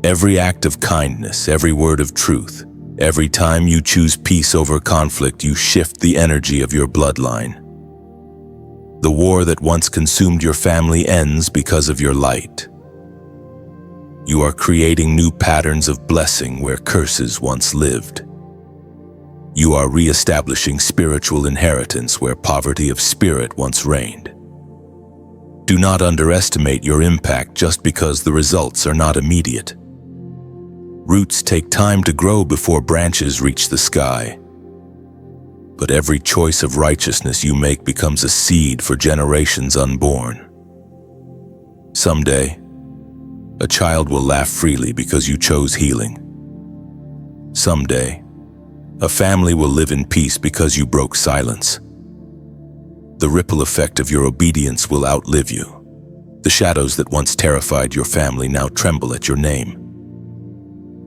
[SPEAKER 1] Every act of kindness, every word of truth, every time you choose peace over conflict, you shift the energy of your bloodline. The war that once consumed your family ends because of your light. You are creating new patterns of blessing where curses once lived. You are reestablishing spiritual inheritance where poverty of spirit once reigned. Do not underestimate your impact just because the results are not immediate. Roots take time to grow before branches reach the sky. But every choice of righteousness you make becomes a seed for generations unborn. Someday, a child will laugh freely because you chose healing. Someday, a family will live in peace because you broke silence. The ripple effect of your obedience will outlive you. The shadows that once terrified your family now tremble at your name.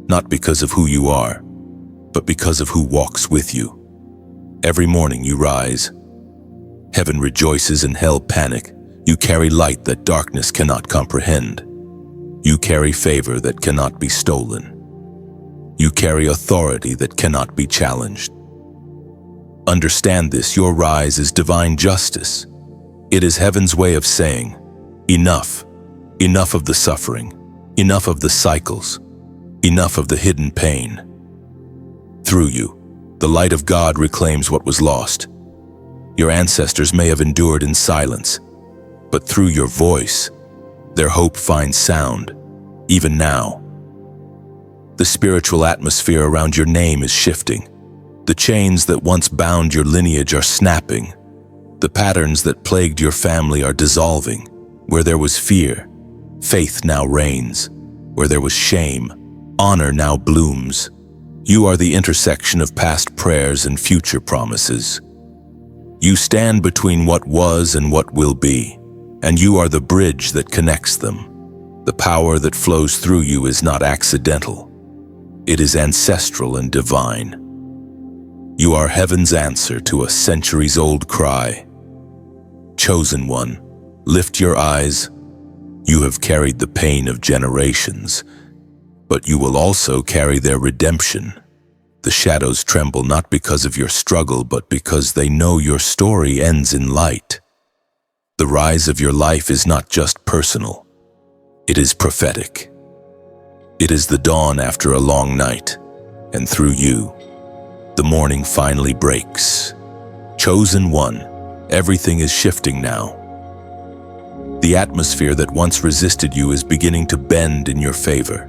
[SPEAKER 1] Not because of who you are, but because of who walks with you. Every morning you rise. Heaven rejoices and hell panic. You carry light that darkness cannot comprehend. You carry favor that cannot be stolen. You carry authority that cannot be challenged. Understand this, your rise is divine justice. It is heaven's way of saying, enough. Enough of the suffering. Enough of the cycles. Enough of the hidden pain. Through you, the light of God reclaims what was lost. Your ancestors may have endured in silence, but through your voice, their hope finds sound, even now. The spiritual atmosphere around your name is shifting. The chains that once bound your lineage are snapping. The patterns that plagued your family are dissolving. Where there was fear, faith now reigns. Where there was shame, honor now blooms. You are the intersection of past prayers and future promises. You stand between what was and what will be, and you are the bridge that connects them. The power that flows through you is not accidental. It is ancestral and divine. You are heaven's answer to a centuries-old cry. Chosen one, lift your eyes. You have carried the pain of generations, but you will also carry their redemption. The shadows tremble not because of your struggle, but because they know your story ends in light. The rise of your life is not just personal. It is prophetic. It is the dawn after a long night, and through you, the morning finally breaks. Chosen one, everything is shifting now. The atmosphere that once resisted you is beginning to bend in your favor.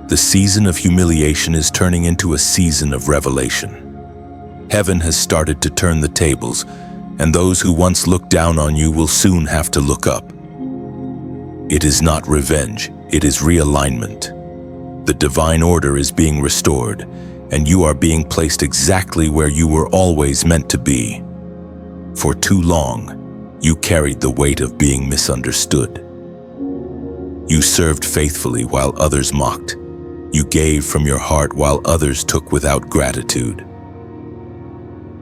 [SPEAKER 1] The season of humiliation is turning into a season of revelation. Heaven has started to turn the tables, and those who once looked down on you will soon have to look up. It is not revenge, it is realignment. The divine order is being restored, and you are being placed exactly where you were always meant to be. For too long, you carried the weight of being misunderstood. You served faithfully while others mocked. You gave from your heart while others took without gratitude.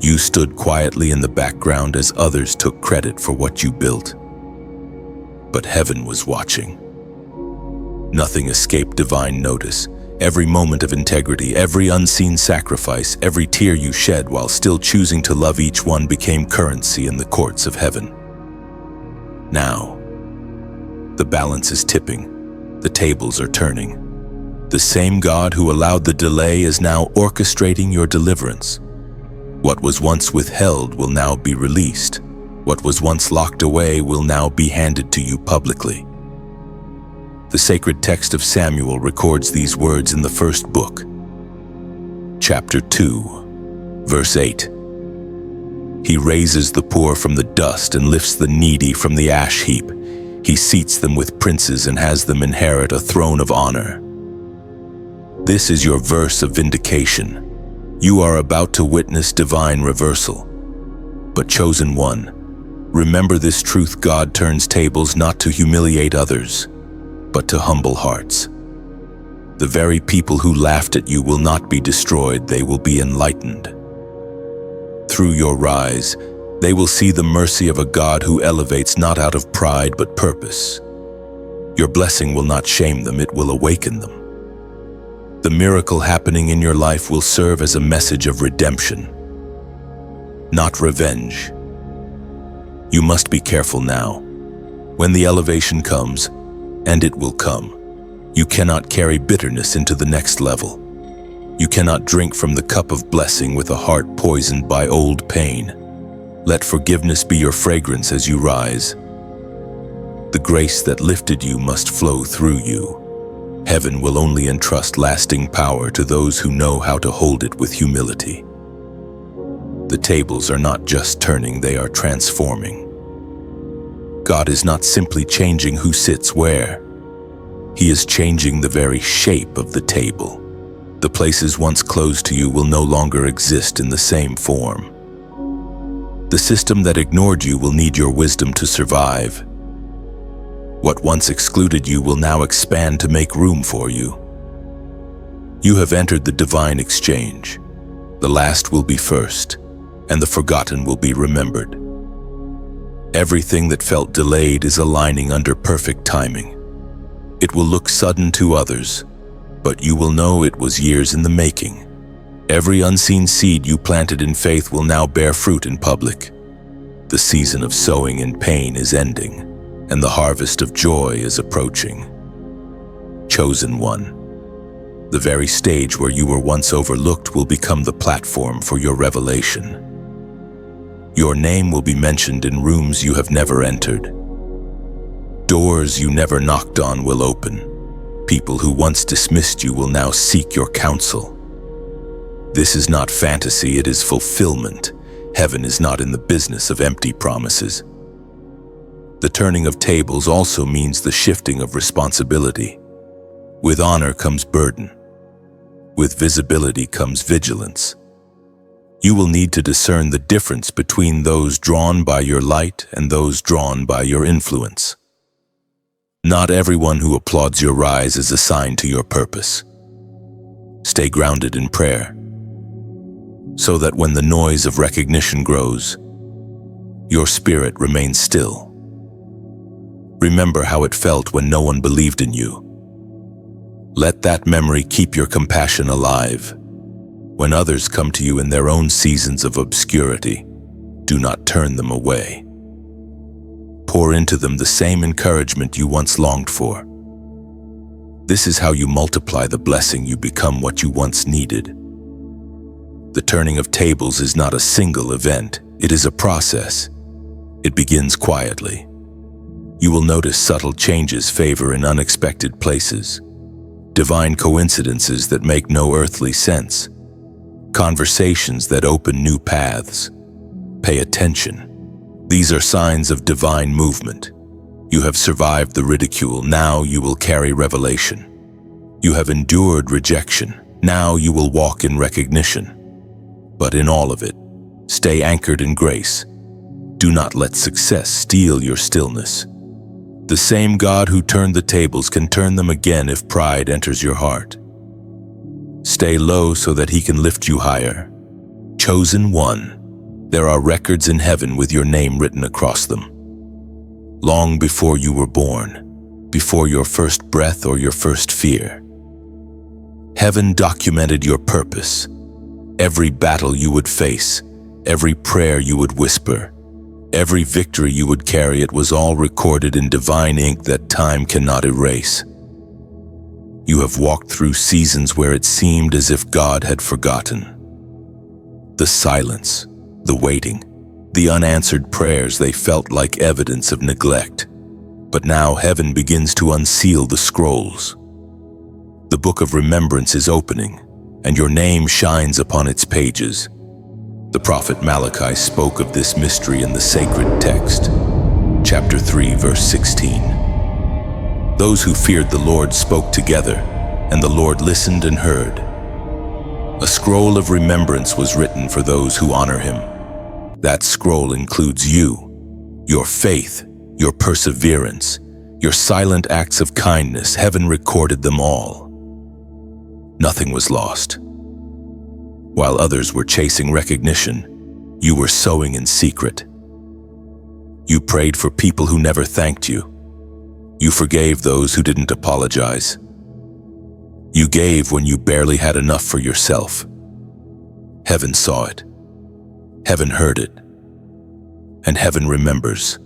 [SPEAKER 1] You stood quietly in the background as others took credit for what you built. But heaven was watching. Nothing escaped divine notice. Every moment of integrity, every unseen sacrifice, every tear you shed while still choosing to love each one became currency in the courts of heaven. Now, the balance is tipping. The tables are turning. The same God who allowed the delay is now orchestrating your deliverance. What was once withheld will now be released. What was once locked away will now be handed to you publicly. The sacred text of Samuel records these words in the first book. Chapter 2, verse 8. He raises the poor from the dust and lifts the needy from the ash heap. He seats them with princes and has them inherit a throne of honor. This is your verse of vindication. You are about to witness divine reversal. But chosen one, Remember this truth: God turns tables not to humiliate others, but to humble hearts. The very people who laughed at you will not be destroyed, they will be enlightened. Through your rise, they will see the mercy of a God who elevates not out of pride but purpose. Your blessing will not shame them, it will awaken them. The miracle happening in your life will serve as a message of redemption, not revenge. You must be careful now. When the elevation comes, and it will come, you cannot carry bitterness into the next level. You cannot drink from the cup of blessing with a heart poisoned by old pain. Let forgiveness be your fragrance as you rise. The grace that lifted you must flow through you. Heaven will only entrust lasting power to those who know how to hold it with humility. The tables are not just turning, they are transforming. God is not simply changing who sits where. He is changing the very shape of the table. The places once closed to you will no longer exist in the same form. The system that ignored you will need your wisdom to survive. What once excluded you will now expand to make room for you. You have entered the divine exchange. The last will be first, and the forgotten will be remembered. Everything that felt delayed is aligning under perfect timing. It will look sudden to others, but you will know it was years in the making. Every unseen seed you planted in faith will now bear fruit in public. The season of sowing in pain is ending, and the harvest of joy is approaching. Chosen one, the very stage where you were once overlooked will become the platform for your revelation. Your name will be mentioned in rooms you have never entered. Doors you never knocked on will open. People who once dismissed you will now seek your counsel. This is not fantasy, it is fulfillment. Heaven is not in the business of empty promises. The turning of tables also means the shifting of responsibility. With honor comes burden. With visibility comes vigilance. You will need to discern the difference between those drawn by your light and those drawn by your influence. Not everyone who applauds your rise is assigned to your purpose. Stay grounded in prayer, so that when the noise of recognition grows, your spirit remains still. Remember how it felt when no one believed in you. Let that memory keep your compassion alive. When others come to you in their own seasons of obscurity, do not turn them away. Pour into them the same encouragement you once longed for. This is how you multiply the blessing. You become what you once needed. The turning of tables is not a single event, it is a process. It begins quietly. You will notice subtle changes favor in unexpected places, divine coincidences that make no earthly sense, conversations that open new paths. Pay attention. These are signs of divine movement. You have survived the ridicule, now you will carry revelation. You have endured rejection, now you will walk in recognition. But in all of it, stay anchored in grace. Do not let success steal your stillness. The same God who turned the tables can turn them again if pride enters your heart. Stay low so that he can lift you higher. Chosen one. There are records in heaven with your name written across them. Long before you were born, before your first breath or your first fear, heaven documented your purpose. Every battle you would face, every prayer you would whisper, every victory you would carry, it was all recorded in divine ink that time cannot erase. You have walked through seasons where it seemed as if God had forgotten. The silence, the waiting, the unanswered prayers, they felt like evidence of neglect. But now heaven begins to unseal the scrolls. The book of remembrance is opening, and your name shines upon its pages. The prophet Malachi spoke of this mystery in the sacred text. Chapter 3, verse 16. Those who feared the Lord spoke together, and the Lord listened and heard. A scroll of remembrance was written for those who honor him. That scroll includes you. Your faith, your perseverance, your silent acts of kindness, heaven recorded them all. Nothing was lost. While others were chasing recognition, you were sowing in secret. You prayed for people who never thanked you. You forgave those who didn't apologize. You gave when you barely had enough for yourself. Heaven saw it. Heaven heard it. And heaven remembers.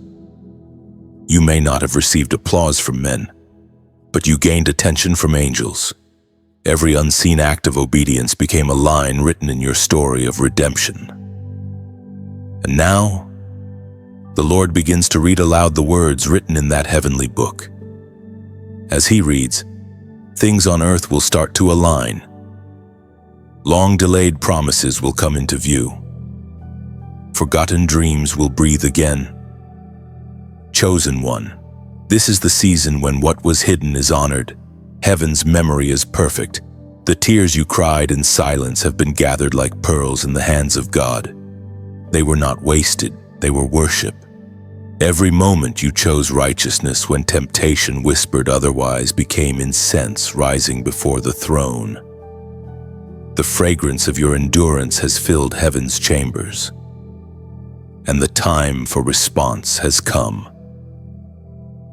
[SPEAKER 1] You may not have received applause from men, but you gained attention from angels. Every unseen act of obedience became a line written in your story of redemption. And now, the Lord begins to read aloud the words written in that heavenly book. As He reads, things on earth will start to align. Long-delayed promises will come into view. Forgotten dreams will breathe again. Chosen one, this is the season when what was hidden is honored. Heaven's memory is perfect. The tears you cried in silence have been gathered like pearls in the hands of God. They were not wasted, they were worship. Every moment you chose righteousness when temptation whispered otherwise became incense rising before the throne. The fragrance of your endurance has filled heaven's chambers, and the time for response has come.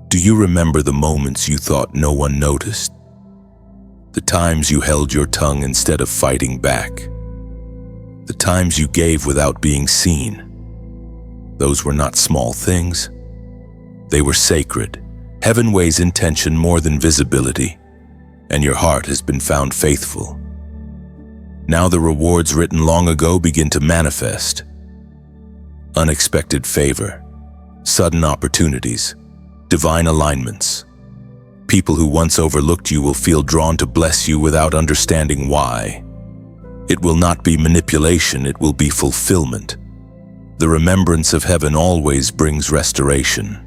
[SPEAKER 1] Do you remember the moments you thought no one noticed? The times you held your tongue instead of fighting back? The times you gave without being seen? Those were not small things. They were sacred. Heaven weighs intention more than visibility, and your heart has been found faithful. Now the rewards written long ago begin to manifest. Unexpected favor, sudden opportunities, divine alignments. People who once overlooked you will feel drawn to bless you without understanding why. It will not be manipulation, it will be fulfillment. The remembrance of heaven always brings restoration.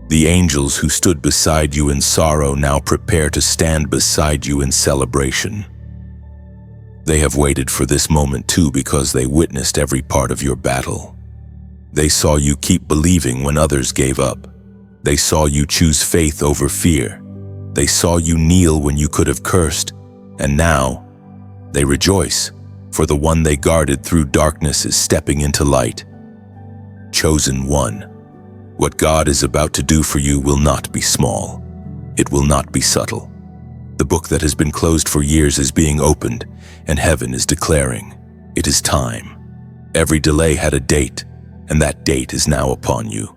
[SPEAKER 1] The angels who stood beside you in sorrow now prepare to stand beside you in celebration. They have waited for this moment too because they witnessed every part of your battle. They saw you keep believing when others gave up. They saw you choose faith over fear. They saw you kneel when you could have cursed, and now they rejoice, for the one they guarded through darkness is stepping into light. Chosen one, what God is about to do for you will not be small. It will not be subtle. The book that has been closed for years is being opened, and heaven is declaring, it is time. Every delay had a date, and that date is now upon you.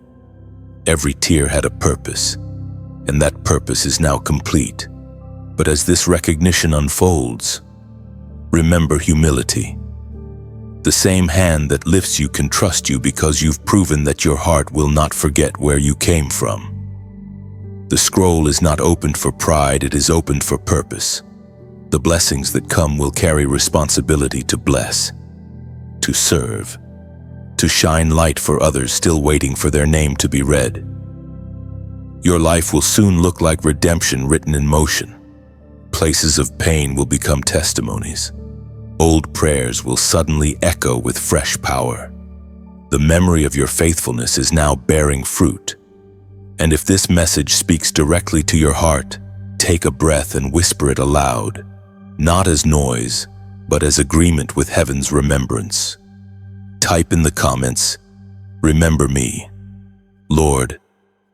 [SPEAKER 1] Every tear had a purpose, and that purpose is now complete. But as this recognition unfolds, remember humility. The same hand that lifts you can trust you because you've proven that your heart will not forget where you came from. The scroll is not opened for pride, it is opened for purpose. The blessings that come will carry responsibility to bless, to serve, to shine light for others still waiting for their name to be read. Your life will soon look like redemption written in motion. Places of pain will become testimonies. Old prayers will suddenly echo with fresh power. The memory of your faithfulness is now bearing fruit. And if this message speaks directly to your heart, take a breath and whisper it aloud, not as noise, but as agreement with heaven's remembrance. Type in the comments, "Remember me." Lord,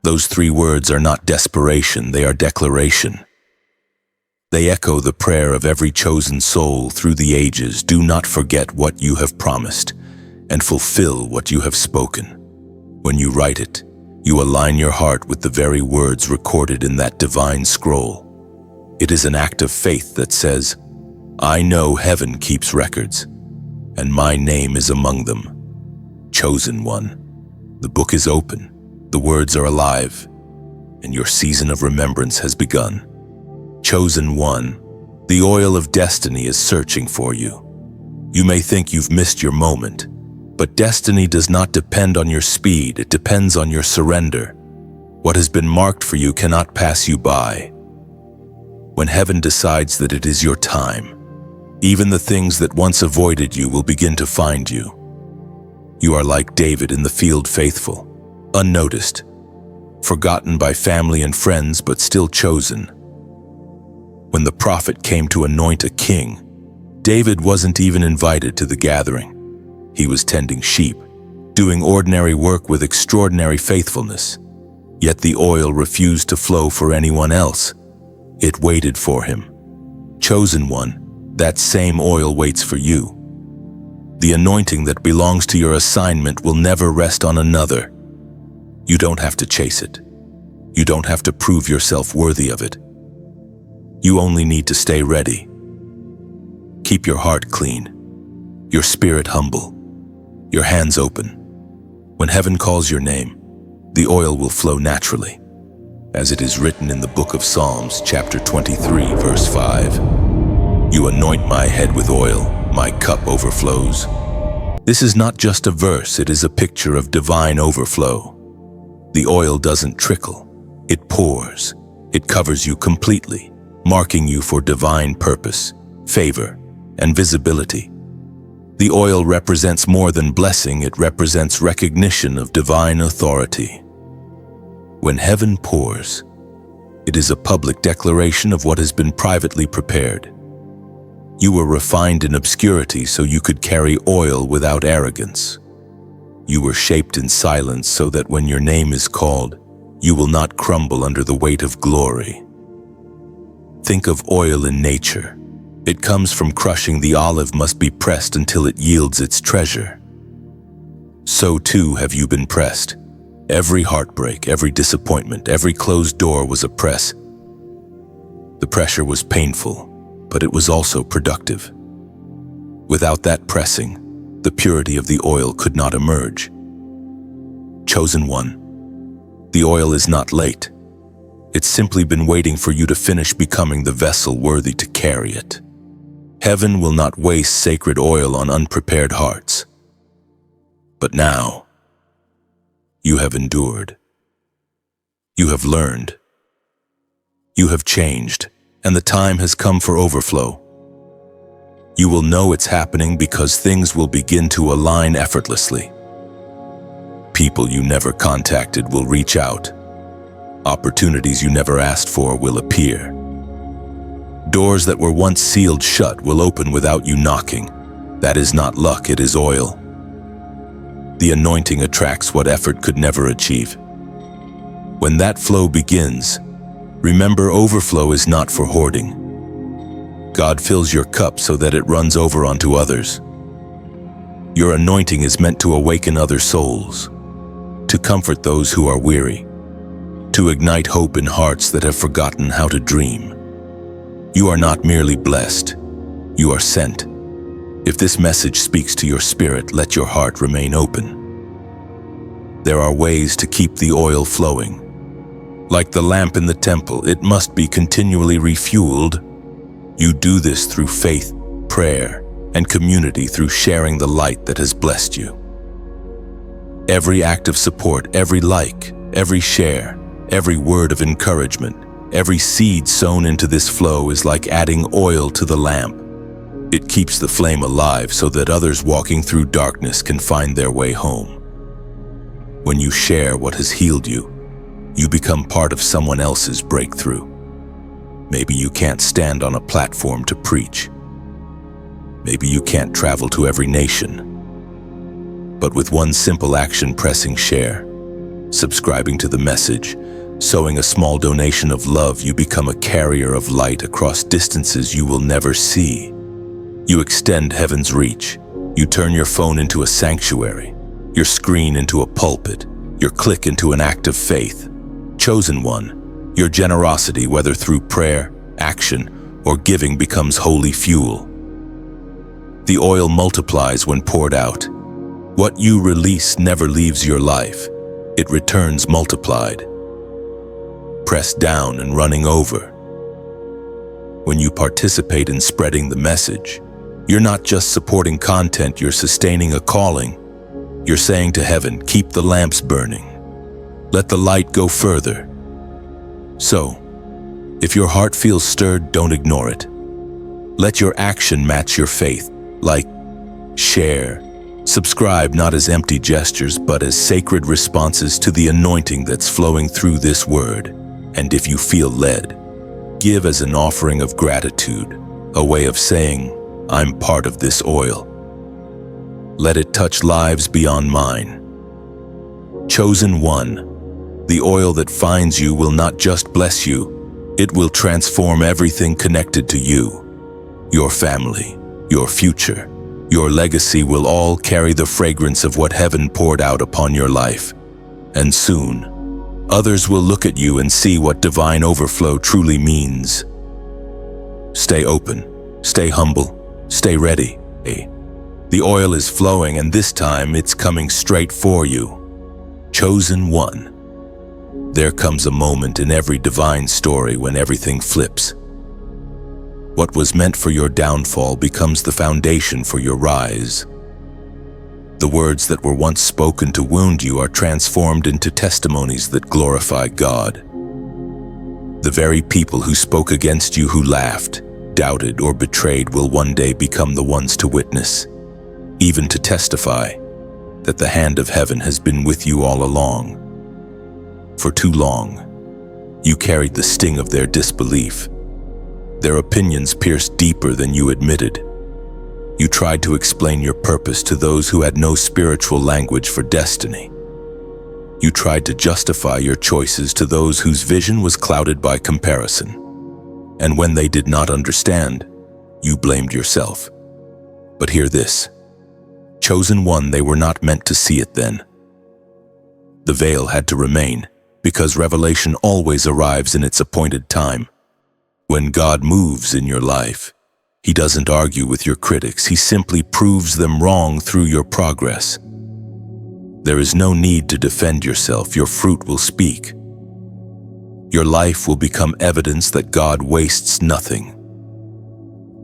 [SPEAKER 1] those 3 words are not desperation, they are declaration. They echo the prayer of every chosen soul through the ages. Do not forget what you have promised, and fulfill what you have spoken. When you write it, you align your heart with the very words recorded in that divine scroll. It is an act of faith that says, I know heaven keeps records, and my name is among them. Chosen one, the book is open, the words are alive, and your season of remembrance has begun. Chosen one, the oil of destiny is searching for you. You may think you've missed your moment, but destiny does not depend on your speed, it depends on your surrender. What has been marked for you cannot pass you by. When heaven decides that it is your time, even the things that once avoided you will begin to find you. You are like David in the field faithful. unnoticed, forgotten by family and friends, but still chosen. When the prophet came to anoint a king, David wasn't even invited to the gathering. He was tending sheep, doing ordinary work with extraordinary faithfulness. Yet the oil refused to flow for anyone else. It waited for him. Chosen one, that same oil waits for you. The anointing that belongs to your assignment will never rest on another. You don't have to chase it. You don't have to prove yourself worthy of it. You only need to stay ready. Keep your heart clean, your spirit humble, your hands open. When heaven calls your name, the oil will flow naturally, as it is written in the book of Psalms, chapter 23, verse 5. You anoint my head with oil, my cup overflows. This is not just a verse, it is a picture of divine overflow. The oil doesn't trickle, it pours. It covers you completely, marking you for divine purpose, favor, and visibility. The oil represents more than blessing, it represents recognition of divine authority. When heaven pours, it is a public declaration of what has been privately prepared. You were refined in obscurity so you could carry oil without arrogance. You were shaped in silence so that when your name is called, you will not crumble under the weight of glory. Think of oil in nature. It comes from crushing. The olive must be pressed until it yields its treasure. So too have you been pressed. Every heartbreak, every disappointment, every closed door was a press. The pressure was painful, but it was also productive. Without that pressing, the purity of the oil could not emerge. Chosen one, the oil is not late. It's simply been waiting for you to finish becoming the vessel worthy to carry it. Heaven will not waste sacred oil on unprepared hearts. But now, you have endured. You have learned. You have changed, and the time has come for overflow. You will know it's happening because things will begin to align effortlessly. People you never contacted will reach out. Opportunities you never asked for will appear. Doors that were once sealed shut will open without you knocking. That is not luck, it is oil. The anointing attracts what effort could never achieve. When that flow begins, remember, overflow is not for hoarding. God fills your cup so that it runs over onto others. Your anointing is meant to awaken other souls, to comfort those who are weary, to ignite hope in hearts that have forgotten how to dream. You are not merely blessed, you are sent. If this message speaks to your spirit, let your heart remain open. There are ways to keep the oil flowing. Like the lamp in the temple, it must be continually refueled. You do this through faith, prayer, and community, through sharing the light that has blessed you. Every act of support, every like, every share, every word of encouragement, every seed sown into this flow is like adding oil to the lamp. It keeps the flame alive so that others walking through darkness can find their way home. When you share what has healed you, you become part of someone else's breakthrough. Maybe you can't stand on a platform to preach. Maybe you can't travel to every nation. But with one simple action, pressing share, subscribing to the message, sowing a small donation of love, you become a carrier of light across distances you will never see. You extend heaven's reach. You turn your phone into a sanctuary, your screen into a pulpit, your click into an act of faith. Chosen one, your generosity, whether through prayer, action, or giving, becomes holy fuel. The oil multiplies when poured out. What you release never leaves your life. It returns multiplied, pressed down and running over. When you participate in spreading the message, you're not just supporting content, you're sustaining a calling. You're saying to heaven, keep the lamps burning. Let the light go further. So, if your heart feels stirred, don't ignore it. Let your action match your faith. Like, share, Subscribe not as empty gestures, but as sacred responses to the anointing that's flowing through this word. And if you feel led, give as an offering of gratitude, a way of saying, I'm part of this oil. Let it touch lives beyond mine. Chosen one, the oil that finds you will not just bless you, it will transform everything connected to you. Your family, your future, your legacy will all carry the fragrance of what heaven poured out upon your life. And soon, others will look at you and see what divine overflow truly means. Stay open, stay humble, stay ready. The oil is flowing, and this time it's coming straight for you. Chosen one. There comes a moment in every divine story when everything flips. What was meant for your downfall becomes the foundation for your rise. The words that were once spoken to wound you are transformed into testimonies that glorify God. The very people who spoke against you, who laughed, doubted, or betrayed, will one day become the ones to witness, even to testify, that the hand of heaven has been with you all along. For too long, you carried the sting of their disbelief. Their opinions pierced deeper than you admitted. You tried to explain your purpose to those who had no spiritual language for destiny. You tried to justify your choices to those whose vision was clouded by comparison. And when they did not understand, you blamed yourself. But hear this. Chosen one, they were not meant to see it then. The veil had to remain, because revelation always arrives in its appointed time. When God moves in your life, He doesn't argue with your critics. He simply proves them wrong through your progress. There is no need to defend yourself. Your fruit will speak. Your life will become evidence that God wastes nothing.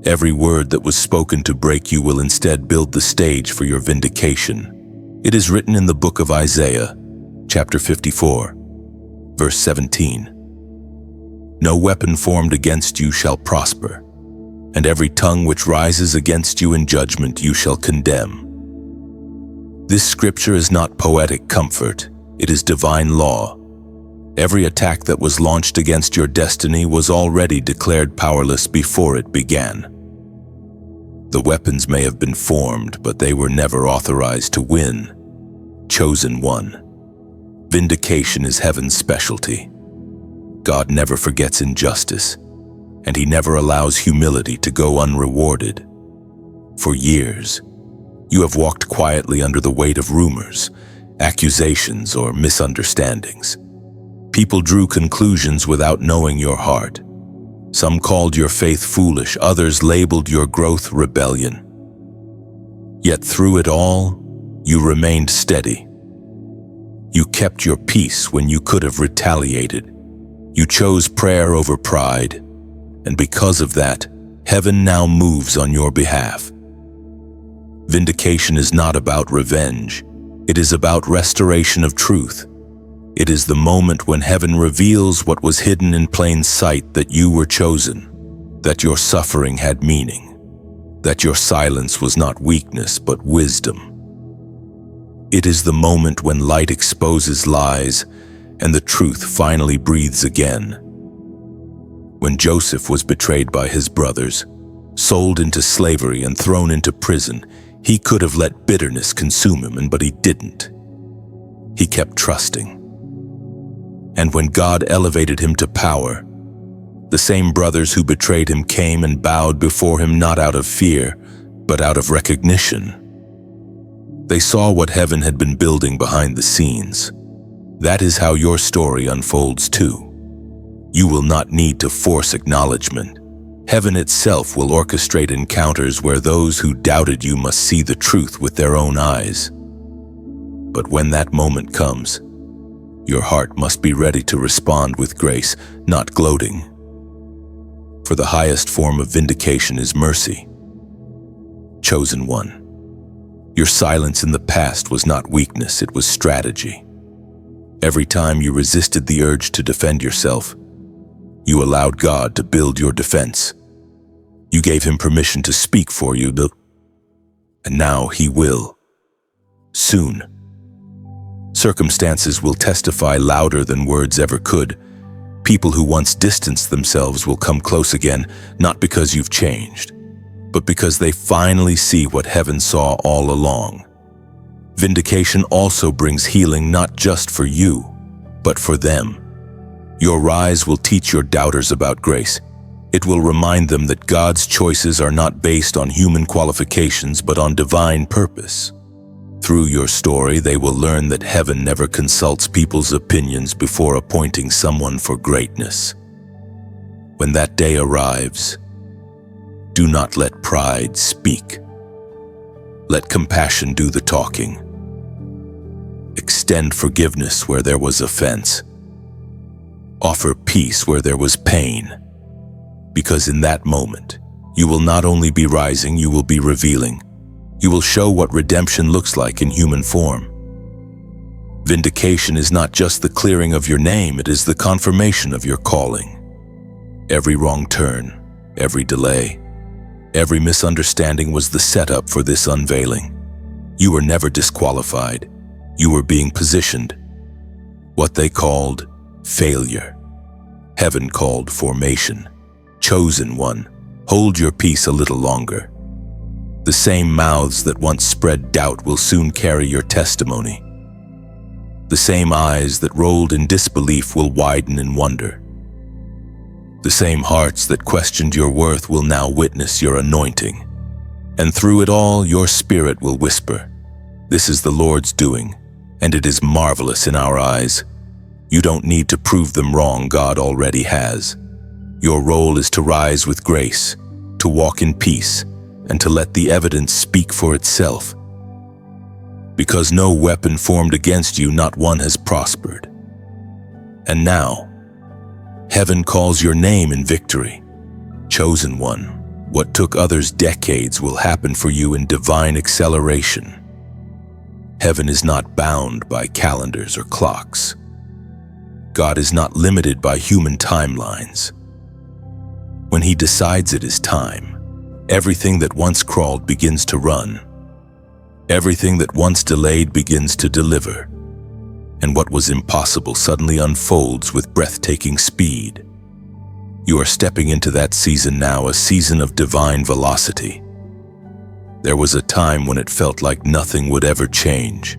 [SPEAKER 1] Every word that was spoken to break you will instead build the stage for your vindication. It is written in the book of Isaiah, chapter 54, verse 17. No weapon formed against you shall prosper, and every tongue which rises against you in judgment you shall condemn. This scripture is not poetic comfort, it is divine law. Every attack that was launched against your destiny was already declared powerless before it began. The weapons may have been formed, but they were never authorized to win. Chosen one. Vindication is heaven's specialty. God never forgets injustice, and He never allows humility to go unrewarded. For years, you have walked quietly under the weight of rumors, accusations, or misunderstandings. People drew conclusions without knowing your heart. Some called your faith foolish, others labeled your growth rebellion. Yet through it all, you remained steady. You kept your peace when you could have retaliated. You chose prayer over pride, and because of that, heaven now moves on your behalf. Vindication is not about revenge. It is about restoration of truth. It is the moment when heaven reveals what was hidden in plain sight, that you were chosen, that your suffering had meaning, that your silence was not weakness but wisdom. It is the moment when light exposes lies and the truth finally breathes again. When Joseph was betrayed by his brothers, sold into slavery and thrown into prison, he could have let bitterness consume him, but he didn't. He kept trusting. And when God elevated him to power, the same brothers who betrayed him came and bowed before him, not out of fear, but out of recognition. They saw what heaven had been building behind the scenes. That is how your story unfolds too. You will not need to force acknowledgement. Heaven itself will orchestrate encounters where those who doubted you must see the truth with their own eyes. But when that moment comes, your heart must be ready to respond with grace, not gloating. For the highest form of vindication is mercy. Chosen one. Your silence in the past was not weakness, it was strategy. Every time you resisted the urge to defend yourself, you allowed God to build your defense. You gave Him permission to speak for you, and now He will. soon. Circumstances will testify louder than words ever could. People who once distanced themselves will come close again, not because you've changed, but because they finally see what heaven saw all along. Vindication also brings healing not just for you, but for them. Your rise will teach your doubters about grace. It will remind them that God's choices are not based on human qualifications, but on divine purpose. Through your story, they will learn that heaven never consults people's opinions before appointing someone for greatness. When that day arrives, do not let pride speak. Let compassion do the talking. Extend forgiveness where there was offense. Offer peace where there was pain. Because in that moment, you will not only be rising, you will be revealing. You will show what redemption looks like in human form. Vindication is not just the clearing of your name, it is the confirmation of your calling. Every wrong turn, every delay, every misunderstanding was the setup for this unveiling. You were never disqualified. You were being positioned. What they called failure, heaven called formation. Chosen one, hold your peace a little longer. The same mouths that once spread doubt will soon carry your testimony. The same eyes that rolled in disbelief will widen in wonder. The same hearts that questioned your worth will now witness your anointing. And through it all, your spirit will whisper, "This is the Lord's doing, and it is marvelous in our eyes." You don't need to prove them wrong, God already has. Your role is to rise with grace, to walk in peace, and to let the evidence speak for itself. Because no weapon formed against you, not one has prospered. And now, heaven calls your name in victory. Chosen one, what took others decades will happen for you in divine acceleration. Heaven is not bound by calendars or clocks. God is not limited by human timelines. When He decides it is time, everything that once crawled begins to run. Everything that once delayed begins to deliver. And what was impossible suddenly unfolds with breathtaking speed. You are stepping into that season now, a season of divine velocity. There was a time when it felt like nothing would ever change.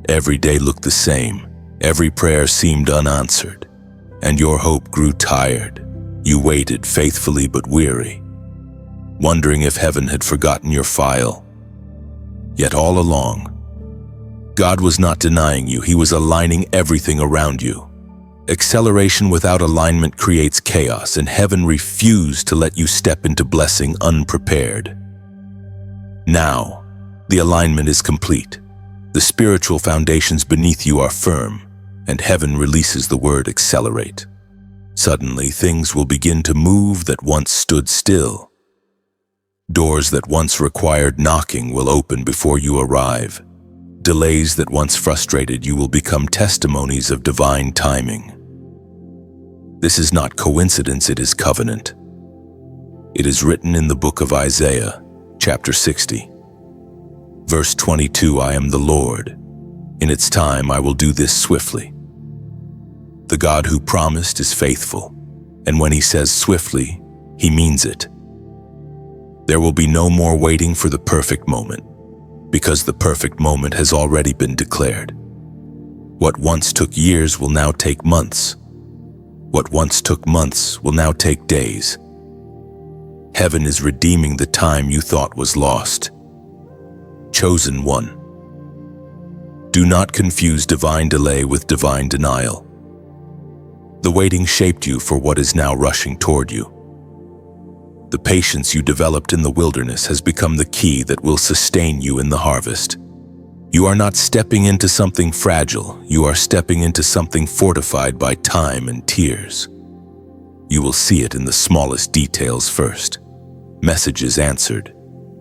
[SPEAKER 1] Every day looked the same. Every prayer seemed unanswered, and your hope grew tired. You waited faithfully but weary, wondering if heaven had forgotten your file. Yet all along, God was not denying you. He was aligning everything around you. Acceleration without alignment creates chaos, and heaven refused to let you step into blessing unprepared. Now, the alignment is complete. The spiritual foundations beneath you are firm, and heaven releases the word accelerate. Suddenly, things will begin to move that once stood still. Doors that once required knocking will open before you arrive. Delays that once frustrated you will become testimonies of divine timing. This is not coincidence, it is covenant. It is written in the book of Isaiah, chapter 60. Verse 22, I am the Lord. In its time I will do this swiftly. The God who promised is faithful, and when He says swiftly, He means it. There will be no more waiting for the perfect moment, because the perfect moment has already been declared. What once took years will now take months. What once took months will now take days. Heaven is redeeming the time you thought was lost. Chosen one. Do not confuse divine delay with divine denial. The waiting shaped you for what is now rushing toward you. The patience you developed in the wilderness has become the key that will sustain you in the harvest. You are not stepping into something fragile, you are stepping into something fortified by time and tears. You will see it in the smallest details first. Messages answered,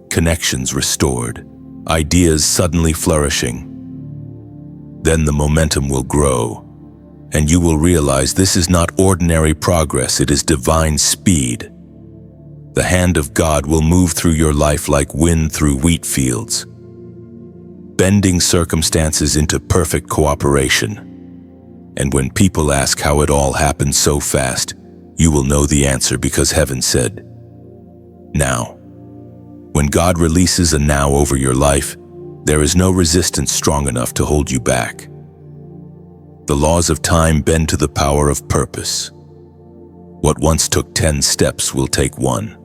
[SPEAKER 1] connections restored, ideas suddenly flourishing. Then the momentum will grow, and you will realize this is not ordinary progress, it is divine speed. The hand of God will move through your life like wind through wheat fields. bending circumstances into perfect cooperation. And when people ask how it all happened so fast, you will know the answer because heaven said, "Now." When God releases a now over your life, there is no resistance strong enough to hold you back. The laws of time bend to the power of purpose. What once took 10 steps will take 1.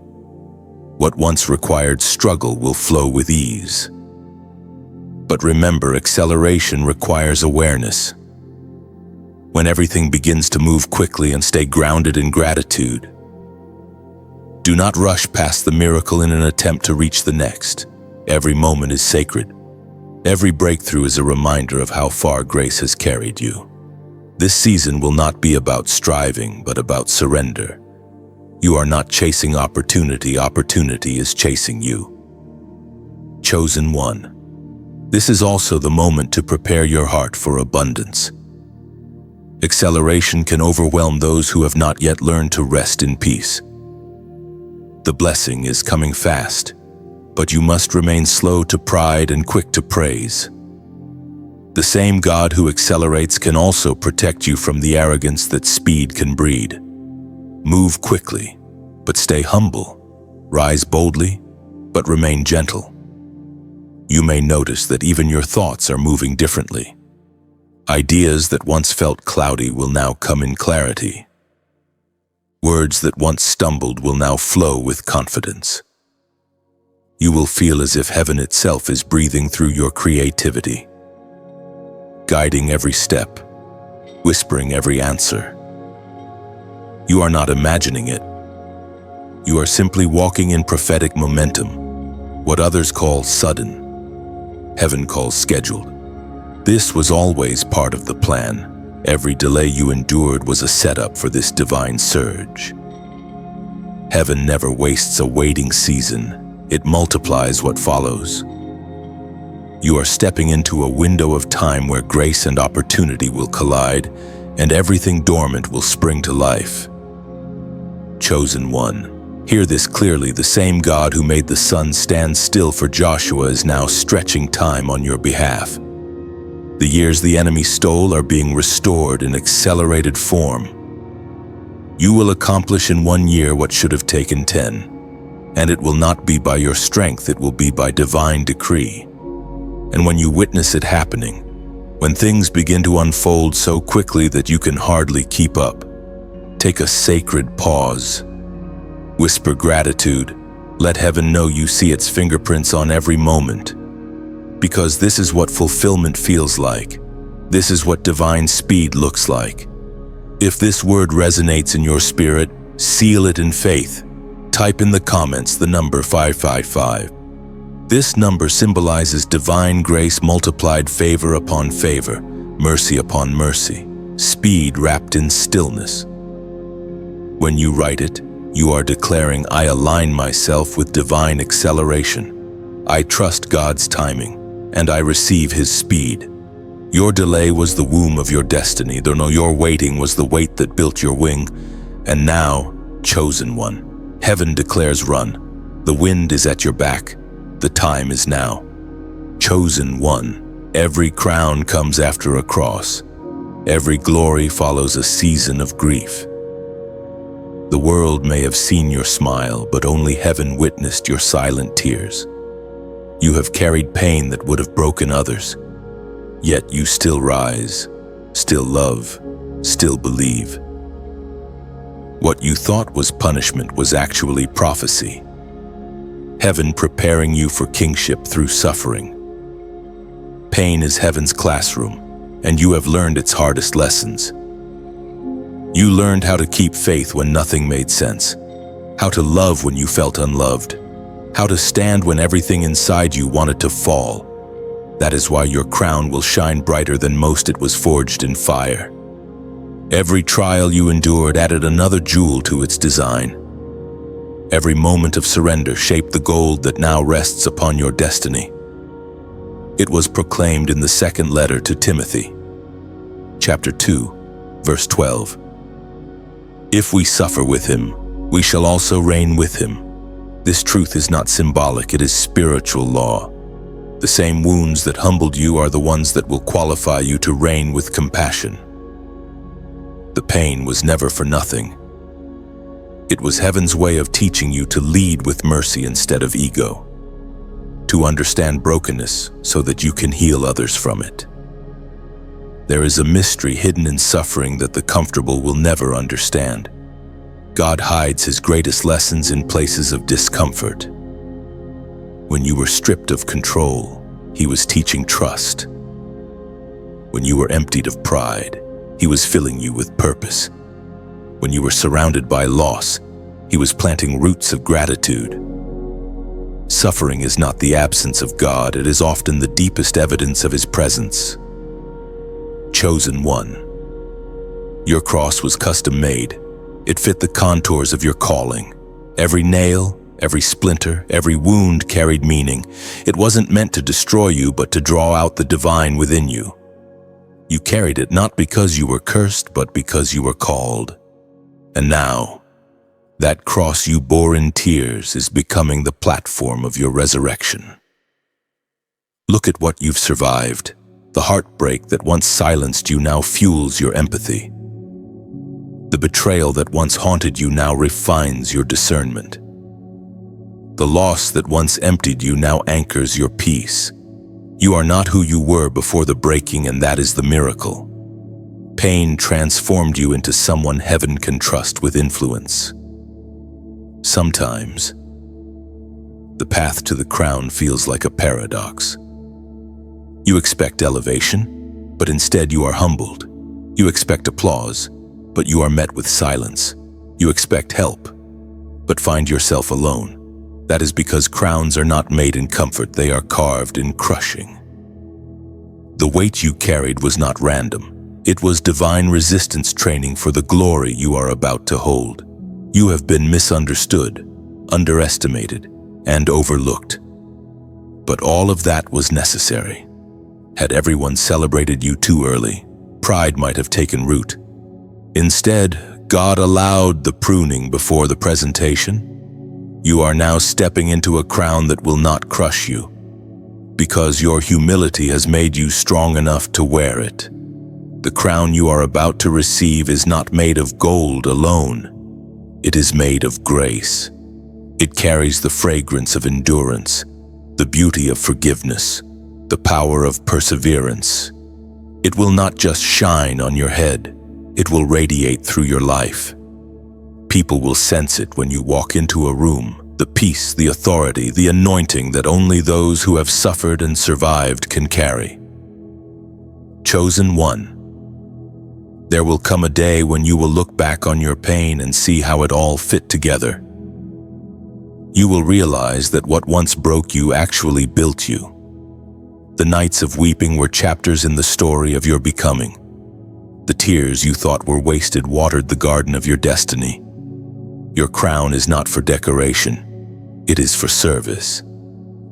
[SPEAKER 1] What once required struggle will flow with ease. But remember, acceleration requires awareness. When everything begins to move quickly, and stay grounded in gratitude. Do not rush past the miracle in an attempt to reach the next. Every moment is sacred. Every breakthrough is a reminder of how far grace has carried you. This season will not be about striving, but about surrender. You are not chasing opportunity, opportunity is chasing you. Chosen one. This is also the moment to prepare your heart for abundance. Acceleration can overwhelm those who have not yet learned to rest in peace. The blessing is coming fast, but you must remain slow to pride and quick to praise. The same God who accelerates can also protect you from the arrogance that speed can breed. Move quickly, but stay humble. Rise boldly, but remain gentle. You may notice that even your thoughts are moving differently. Ideas that once felt cloudy will now come in clarity. Words that once stumbled will now flow with confidence. You will feel as if heaven itself is breathing through your creativity, guiding every step, whispering every answer. You are not imagining it. You are simply walking in prophetic momentum. What others call sudden, heaven calls scheduled. This was always part of the plan. Every delay you endured was a setup for this divine surge. Heaven never wastes a waiting season. It multiplies what follows. You are stepping into a window of time where grace and opportunity will collide, and everything dormant will spring to life. Chosen one, hear this clearly. The same God who made the sun stand still for Joshua is now stretching time on your behalf. The years the enemy stole are being restored in accelerated form. You will accomplish in 1 year what should have taken 10. And it will not be by your strength, it will be by divine decree. And when you witness it happening, when things begin to unfold so quickly that you can hardly keep up, take a sacred pause. Whisper gratitude. Let heaven know you see its fingerprints on every moment. Because this is what fulfillment feels like. This is what divine speed looks like. If this word resonates in your spirit, seal it in faith. Type in the comments the number 555. This number symbolizes divine grace multiplied, favor upon favor, mercy upon mercy, speed wrapped in stillness. When you write it, you are declaring, I align myself with divine acceleration. I trust God's timing, and I receive His speed. Your delay was the womb of your destiny, though your waiting was the weight that built your wing. And now, chosen one, heaven declares run. The wind is at your back. The time is now. Chosen one, every crown comes after a cross. Every glory follows a season of grief. The world may have seen your smile, but only heaven witnessed your silent tears. You have carried pain that would have broken others. Yet you still rise, still love, still believe. What you thought was punishment was actually prophecy. Heaven preparing you for kingship through suffering. Pain is heaven's classroom, and you have learned its hardest lessons. You learned how to keep faith when nothing made sense, how to love when you felt unloved, how to stand when everything inside you wanted to fall. That is why your crown will shine brighter than most. It was forged in fire. Every trial you endured added another jewel to its design. Every moment of surrender shaped the gold that now rests upon your destiny. It was proclaimed in the second letter to Timothy, chapter 2, verse 12. If we suffer with Him, we shall also reign with Him. This truth is not symbolic, it is spiritual law. The same wounds that humbled you are the ones that will qualify you to reign with compassion. The pain was never for nothing. It was heaven's way of teaching you to lead with mercy instead of ego, to understand brokenness so that you can heal others from it. There is a mystery hidden in suffering that the comfortable will never understand. God hides his greatest lessons in places of discomfort. When you were stripped of control, he was teaching trust. When you were emptied of pride, he was filling you with purpose. When you were surrounded by loss, he was planting roots of gratitude. Suffering is not the absence of God, it is often the deepest evidence of his presence. Chosen one. Your cross was custom-made. It fit the contours of your calling. Every nail, every splinter, every wound carried meaning. It wasn't meant to destroy you, but to draw out the divine within you. You carried it not because you were cursed, but because you were called. And now, that cross you bore in tears is becoming the platform of your resurrection. Look at what you've survived. The heartbreak that once silenced you now fuels your empathy. The betrayal that once haunted you now refines your discernment. The loss that once emptied you now anchors your peace. You are not who you were before the breaking, and that is the miracle. Pain transformed you into someone heaven can trust with influence. Sometimes, the path to the crown feels like a paradox. You expect elevation, but instead you are humbled. You expect applause, but you are met with silence. You expect help, but find yourself alone. That is because crowns are not made in comfort, they are carved in crushing. The weight you carried was not random. It was divine resistance training for the glory you are about to hold. You have been misunderstood, underestimated, and overlooked. But all of that was necessary. Had everyone celebrated you too early, pride might have taken root. Instead, God allowed the pruning before the presentation. You are now stepping into a crown that will not crush you, because your humility has made you strong enough to wear it. The crown you are about to receive is not made of gold alone. It is made of grace. It carries the fragrance of endurance, the beauty of forgiveness, the power of perseverance. It will not just shine on your head, it will radiate through your life. People will sense it when you walk into a room, the peace, the authority, the anointing that only those who have suffered and survived can carry. Chosen one. There will come a day when you will look back on your pain and see how it all fit together. You will realize that what once broke you actually built you. The nights of weeping were chapters in the story of your becoming. The tears you thought were wasted watered the garden of your destiny. Your crown is not for decoration, it is for service.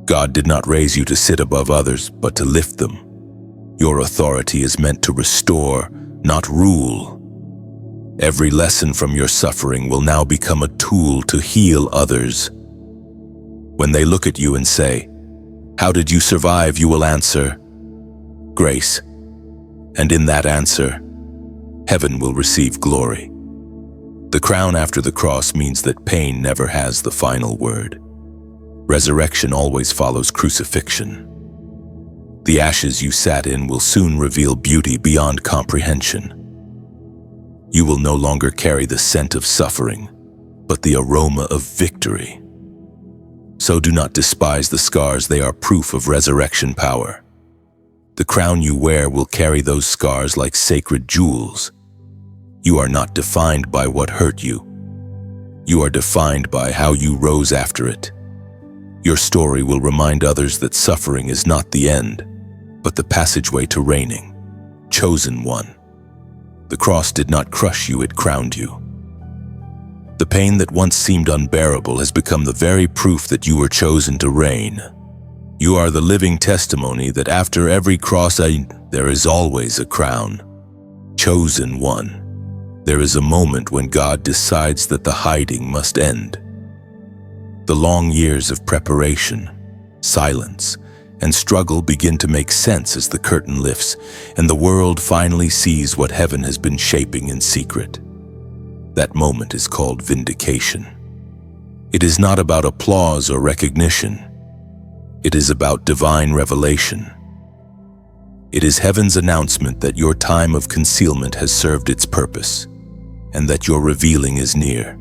[SPEAKER 1] God did not raise you to sit above others, but to lift them. Your authority is meant to restore, not rule. Every lesson from your suffering will now become a tool to heal others. When they look at you and say, "How did you survive?" you will answer, "Grace." And in that answer, heaven will receive glory. The crown after the cross means that pain never has the final word. Resurrection always follows crucifixion. The ashes you sat in will soon reveal beauty beyond comprehension. You will no longer carry the scent of suffering, but the aroma of victory. So do not despise the scars, they are proof of resurrection power. The crown you wear will carry those scars like sacred jewels. You are not defined by what hurt you. You are defined by how you rose after it. Your story will remind others that suffering is not the end, but the passageway to reigning. Chosen one. The cross did not crush you, it crowned you. The pain that once seemed unbearable has become the very proof that you were chosen to reign. You are the living testimony that after every cross there is always a crown. Chosen one. There is a moment when God decides that the hiding must end. The long years of preparation, silence, and struggle begin to make sense as the curtain lifts and the world finally sees what heaven has been shaping in secret. That moment is called vindication. It is not about applause or recognition. It is about divine revelation. It is heaven's announcement that your time of concealment has served its purpose, and that your revealing is near.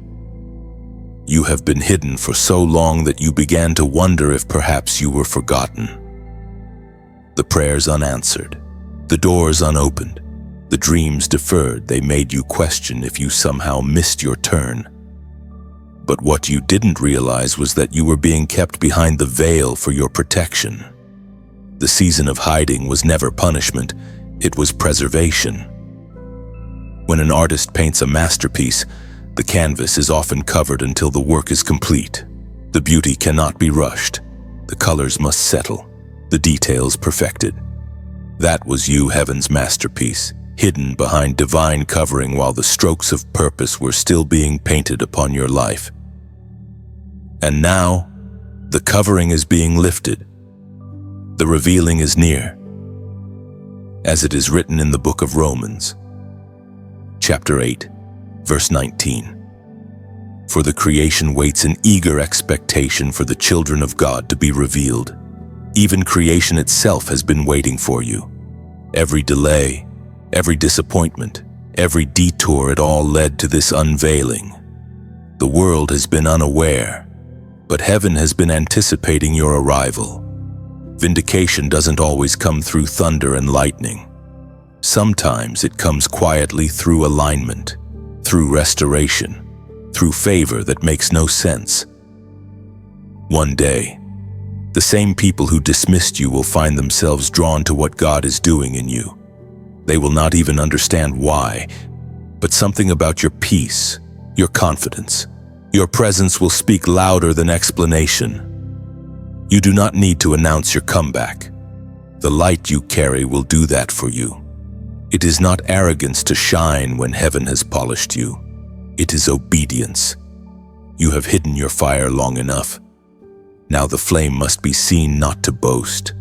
[SPEAKER 1] You have been hidden for so long that you began to wonder if perhaps you were forgotten. The prayers unanswered, the doors unopened, the dreams deferred, they made you question if you somehow missed your turn. But what you didn't realize was that you were being kept behind the veil for your protection. The season of hiding was never punishment, it was preservation. When an artist paints a masterpiece, the canvas is often covered until the work is complete. The beauty cannot be rushed. The colors must settle, the details perfected. That was you, heaven's masterpiece, hidden behind divine covering while the strokes of purpose were still being painted upon your life. And now, the covering is being lifted. The revealing is near. As it is written in the book of Romans, chapter 8, verse 19. For the creation waits in eager expectation for the children of God to be revealed. Even creation itself has been waiting for you. Every delay, every disappointment, every detour, it all led to this unveiling. The world has been unaware, but heaven has been anticipating your arrival. Vindication doesn't always come through thunder and lightning. Sometimes it comes quietly through alignment, through restoration, through favor that makes no sense. One day, the same people who dismissed you will find themselves drawn to what God is doing in you. They will not even understand why, but something about your peace, your confidence, your presence will speak louder than explanation. You do not need to announce your comeback. The light you carry will do that for you. It is not arrogance to shine when heaven has polished you. It is obedience. You have hidden your fire long enough. Now the flame must be seen not to boast,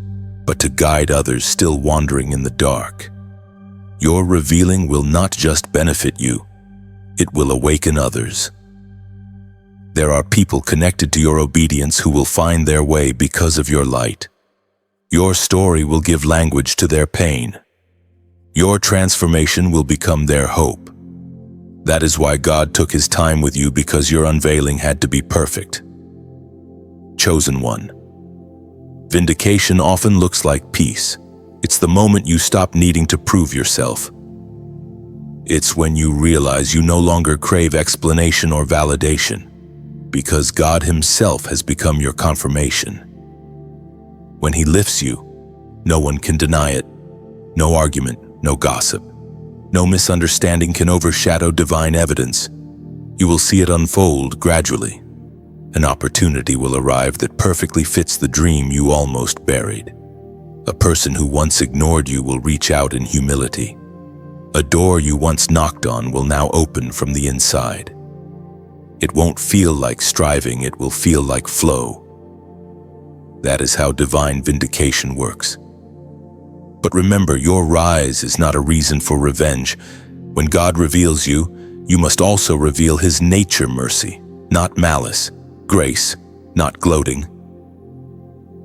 [SPEAKER 1] but to guide others still wandering in the dark. Your revealing will not just benefit you, it will awaken others. There are people connected to your obedience who will find their way because of your light. Your story will give language to their pain. Your transformation will become their hope. That is why God took his time with you, because your unveiling had to be perfect. Chosen one. Vindication often looks like peace. It's the moment you stop needing to prove yourself. It's when you realize you no longer crave explanation or validation, because God himself has become your confirmation. When he lifts you, no one can deny it. No argument, no gossip, no misunderstanding can overshadow divine evidence. You will see it unfold gradually. An opportunity will arrive that perfectly fits the dream you almost buried. A person who once ignored you will reach out in humility. A door you once knocked on will now open from the inside. It won't feel like striving, it will feel like flow. That is how divine vindication works. But remember, your rise is not a reason for revenge. When God reveals you, you must also reveal his nature, mercy, not malice, grace, not gloating.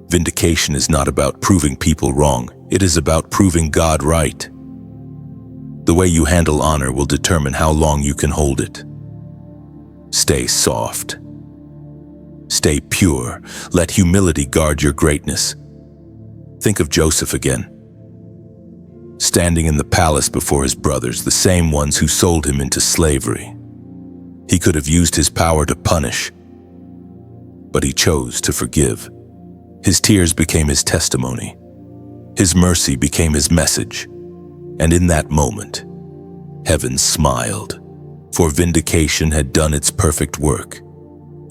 [SPEAKER 1] Vindication is not about proving people wrong, it is about proving God right. The way you handle honor will determine how long you can hold it. Stay soft. Stay pure. Let humility guard your greatness. Think of Joseph again. Standing in the palace before his brothers, the same ones who sold him into slavery. He could have used his power to punish, but he chose to forgive. His tears became his testimony. His mercy became his message. And in that moment, heaven smiled, for vindication had done its perfect work.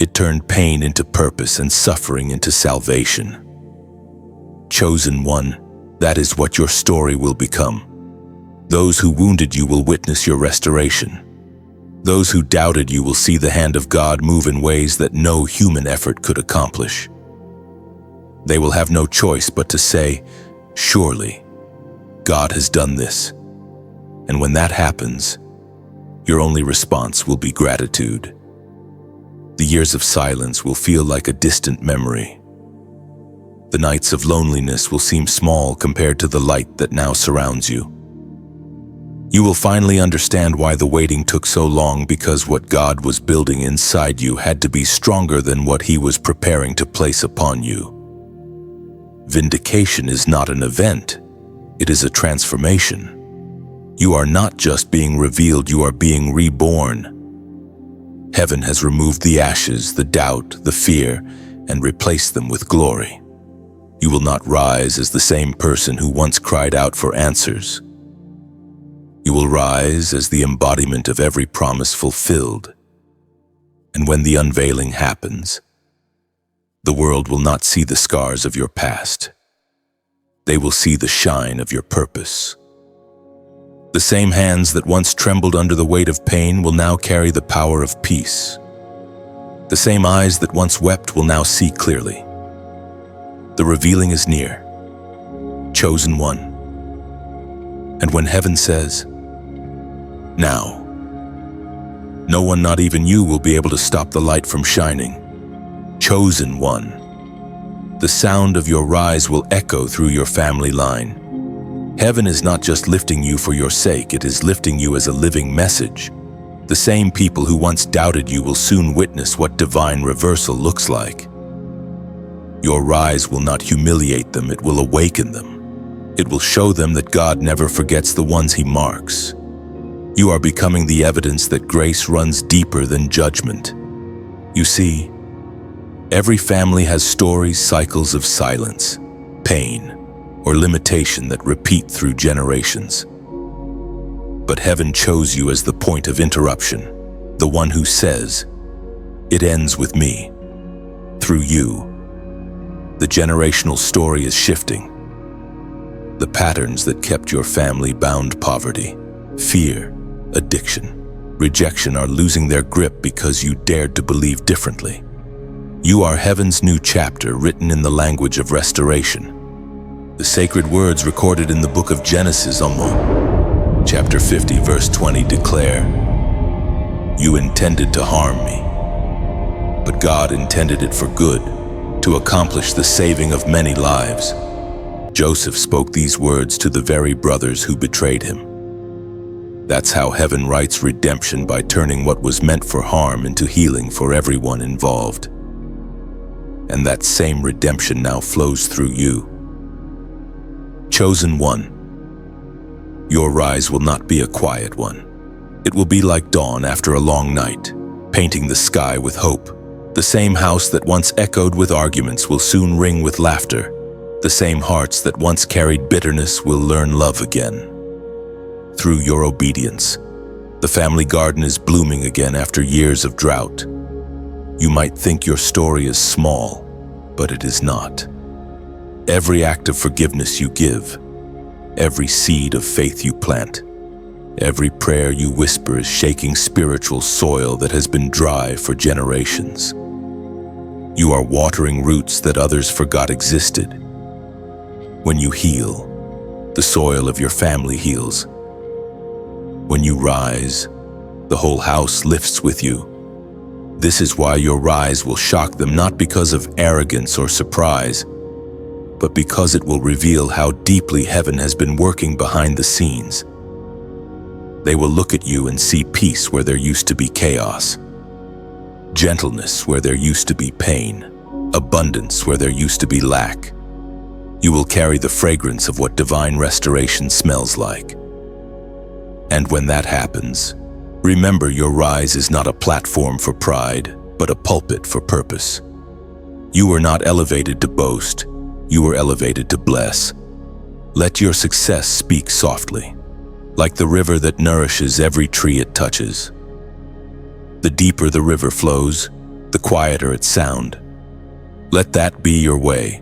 [SPEAKER 1] It turned pain into purpose and suffering into salvation. Chosen one, that is what your story will become. Those who wounded you will witness your restoration. Those who doubted you will see the hand of God move in ways that no human effort could accomplish. They will have no choice but to say, "Surely, God has done this." And when that happens, your only response will be gratitude. The years of silence will feel like a distant memory. The nights of loneliness will seem small compared to the light that now surrounds you. You will finally understand why the waiting took so long, because what God was building inside you had to be stronger than what He was preparing to place upon you. Vindication is not an event, it is a transformation. You are not just being revealed, you are being reborn. Heaven has removed the ashes, the doubt, the fear, and replaced them with glory. You will not rise as the same person who once cried out for answers. You will rise as the embodiment of every promise fulfilled. And when the unveiling happens, the world will not see the scars of your past. They will see the shine of your purpose. The same hands that once trembled under the weight of pain will now carry the power of peace. The same eyes that once wept will now see clearly. The revealing is near. Chosen one. And when heaven says, "Now," no one, not even you, will be able to stop the light from shining. Chosen one. The sound of your rise will echo through your family line. Heaven is not just lifting you for your sake, it is lifting you as a living message. The same people who once doubted you will soon witness what divine reversal looks like. Your rise will not humiliate them, it will awaken them. It will show them that God never forgets the ones He marks. You are becoming the evidence that grace runs deeper than judgment. You see, every family has stories, cycles of silence, pain, or limitation that repeat through generations. But heaven chose you as the point of interruption, the one who says, "It ends with me, through you." The generational story is shifting. The patterns that kept your family bound, poverty, fear, addiction, rejection, are losing their grip because you dared to believe differently. You are heaven's new chapter, written in the language of restoration. The sacred words recorded in the book of Genesis, chapter 50, verse 20 declare, "You intended to harm me, but God intended it for good, to accomplish the saving of many lives." Joseph spoke these words to the very brothers who betrayed him. That's how heaven writes redemption, by turning what was meant for harm into healing for everyone involved. And that same redemption now flows through you. Chosen one. Your rise will not be a quiet one. It will be like dawn after a long night, painting the sky with hope. The same house that once echoed with arguments will soon ring with laughter. The same hearts that once carried bitterness will learn love again. Through your obedience, the family garden is blooming again after years of drought. You might think your story is small, but it is not. Every act of forgiveness you give, every seed of faith you plant, every prayer you whisper is shaking spiritual soil that has been dry for generations. You are watering roots that others forgot existed. When you heal, the soil of your family heals. When you rise, the whole house lifts with you. This is why your rise will shock them, not because of arrogance or surprise, but because it will reveal how deeply heaven has been working behind the scenes. They will look at you and see peace where there used to be chaos, gentleness where there used to be pain, abundance where there used to be lack. You will carry the fragrance of what divine restoration smells like. And when that happens, remember, your rise is not a platform for pride, but a pulpit for purpose. You were not elevated to boast, you were elevated to bless. Let your success speak softly, like the river that nourishes every tree it touches. The deeper the river flows, the quieter its sound. Let that be your way.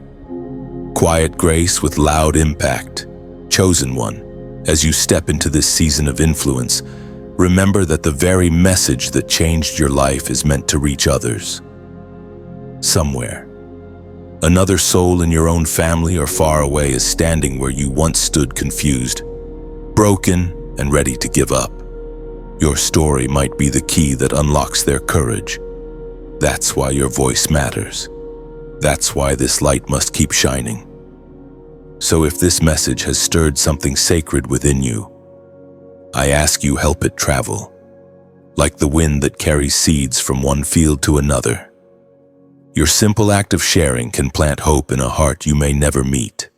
[SPEAKER 1] Quiet grace with loud impact. Chosen one, as you step into this season of influence, remember that the very message that changed your life is meant to reach others. Somewhere, Another soul in your own family or far away is standing where you once stood, confused, broken, and ready to give up. Your story might be the key that unlocks their courage. That's why your voice matters. That's why this light must keep shining. So if this message has stirred something sacred within you, I ask you help it travel, like the wind that carries seeds from one field to another. Your simple act of sharing can plant hope in a heart you may never meet.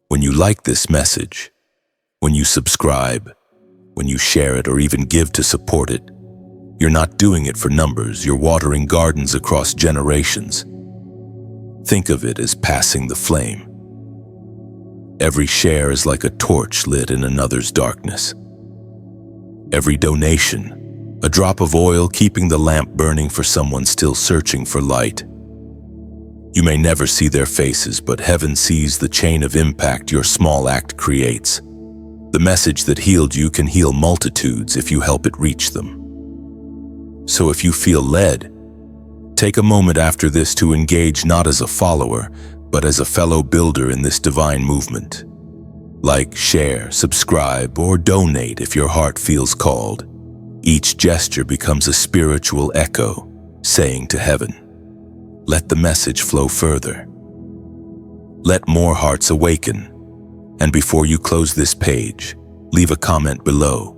[SPEAKER 1] When you like this message, when you subscribe, when you share it or even give to support it, you're not doing it for numbers, you're watering gardens across generations. Think of it as passing the flame. Every share is like a torch lit in another's darkness. Every donation, a drop of oil keeping the lamp burning for someone still searching for light. You may never see their faces, but heaven sees the chain of impact your small act creates. The message that healed you can heal multitudes if you help it reach them. So if you feel led, take a moment after this to engage not as a follower, but as a fellow builder in this divine movement. Like, share, subscribe, or donate if your heart feels called. Each gesture becomes a spiritual echo, saying to heaven, let the message flow further. Let more hearts awaken. And before you close this page, leave a comment below.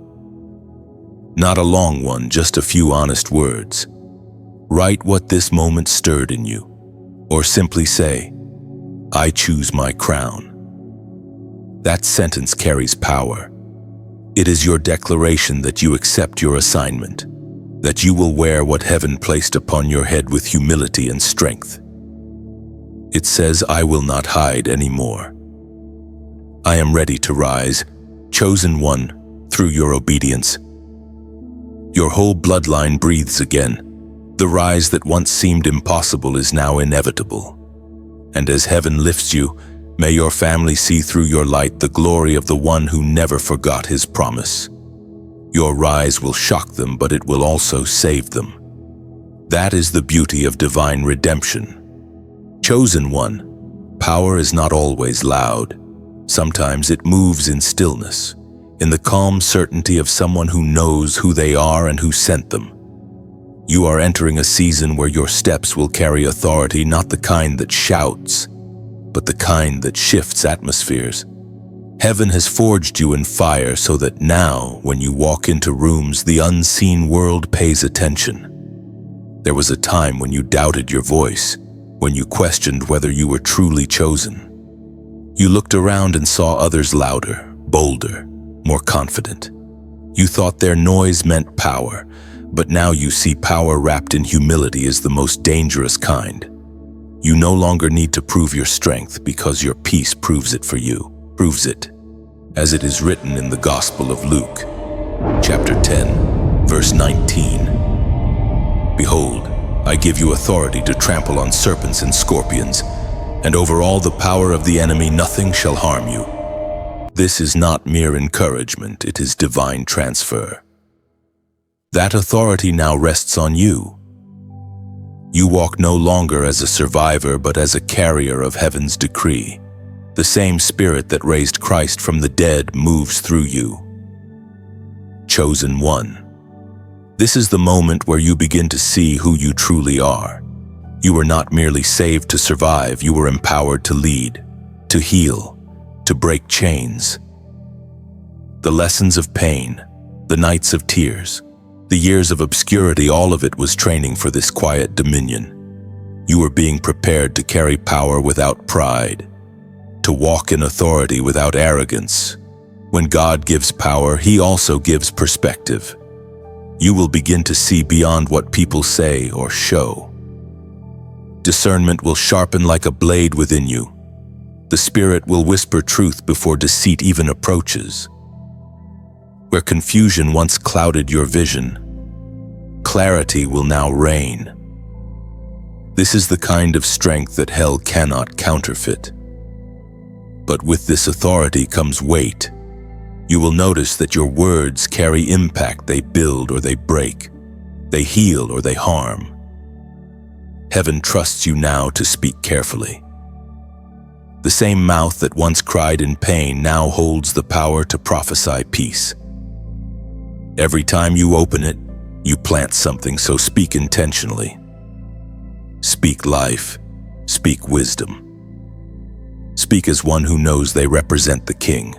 [SPEAKER 1] Not a long one, just a few honest words. Write what this moment stirred in you, or simply say, I choose my crown. That sentence carries power. It is your declaration that you accept your assignment, that you will wear what heaven placed upon your head with humility and strength. It says, I will not hide anymore. I am ready to rise, chosen one, through your obedience. Your whole bloodline breathes again. The rise that once seemed impossible is now inevitable. And as heaven lifts you, may your family see through your light the glory of the one who never forgot his promise. Your rise will shock them, but it will also save them. That is the beauty of divine redemption. Chosen one, power is not always loud. Sometimes it moves in stillness, in the calm certainty of someone who knows who they are and who sent them. You are entering a season where your steps will carry authority, not the kind that shouts, but the kind that shifts atmospheres. Heaven has forged you in fire so that now, when you walk into rooms, the unseen world pays attention. There was a time when you doubted your voice, when you questioned whether you were truly chosen. You looked around and saw others louder, bolder, more confident. You thought their noise meant power, but now you see power wrapped in humility as the most dangerous kind. You no longer need to prove your strength because your peace proves it for you. Proves it, as it is written in the Gospel of Luke, chapter 10, verse 19. Behold, I give you authority to trample on serpents and scorpions, and over all the power of the enemy nothing shall harm you. This is not mere encouragement, it is divine transfer. That authority now rests on you. You walk no longer as a survivor, but as a carrier of heaven's decree. The same Spirit that raised Christ from the dead moves through you. Chosen one. This is the moment where you begin to see who you truly are. You were not merely saved to survive, you were empowered to lead, to heal, to break chains. The lessons of pain, the nights of tears, the years of obscurity, all of it was training for this quiet dominion. You were being prepared to carry power without pride, to walk in authority without arrogance. When God gives power, He also gives perspective. You will begin to see beyond what people say or show. Discernment will sharpen like a blade within you. The Spirit will whisper truth before deceit even approaches. Where confusion once clouded your vision, clarity will now reign. This is the kind of strength that hell cannot counterfeit. But with this authority comes weight. You will notice that your words carry impact. They build or they break. They heal or they harm. Heaven trusts you now to speak carefully. The same mouth that once cried in pain now holds the power to prophesy peace. Every time you open it, you plant something, so speak intentionally. Speak life. Speak wisdom. Speak as one who knows they represent the King.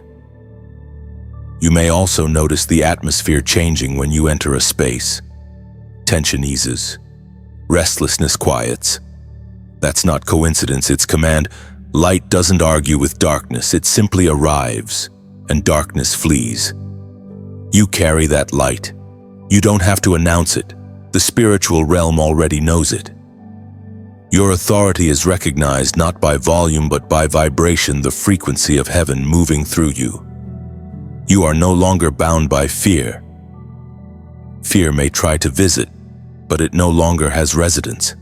[SPEAKER 1] You may also notice the atmosphere changing when you enter a space. Tension eases. Restlessness quiets. That's not coincidence, it's command. Light doesn't argue with darkness, it simply arrives, and darkness flees. You carry that light. You don't have to announce it. The spiritual realm already knows it. Your authority is recognized not by volume but by vibration, the frequency of heaven moving through you. You are no longer bound by fear. Fear may try to visit, but it no longer has residence.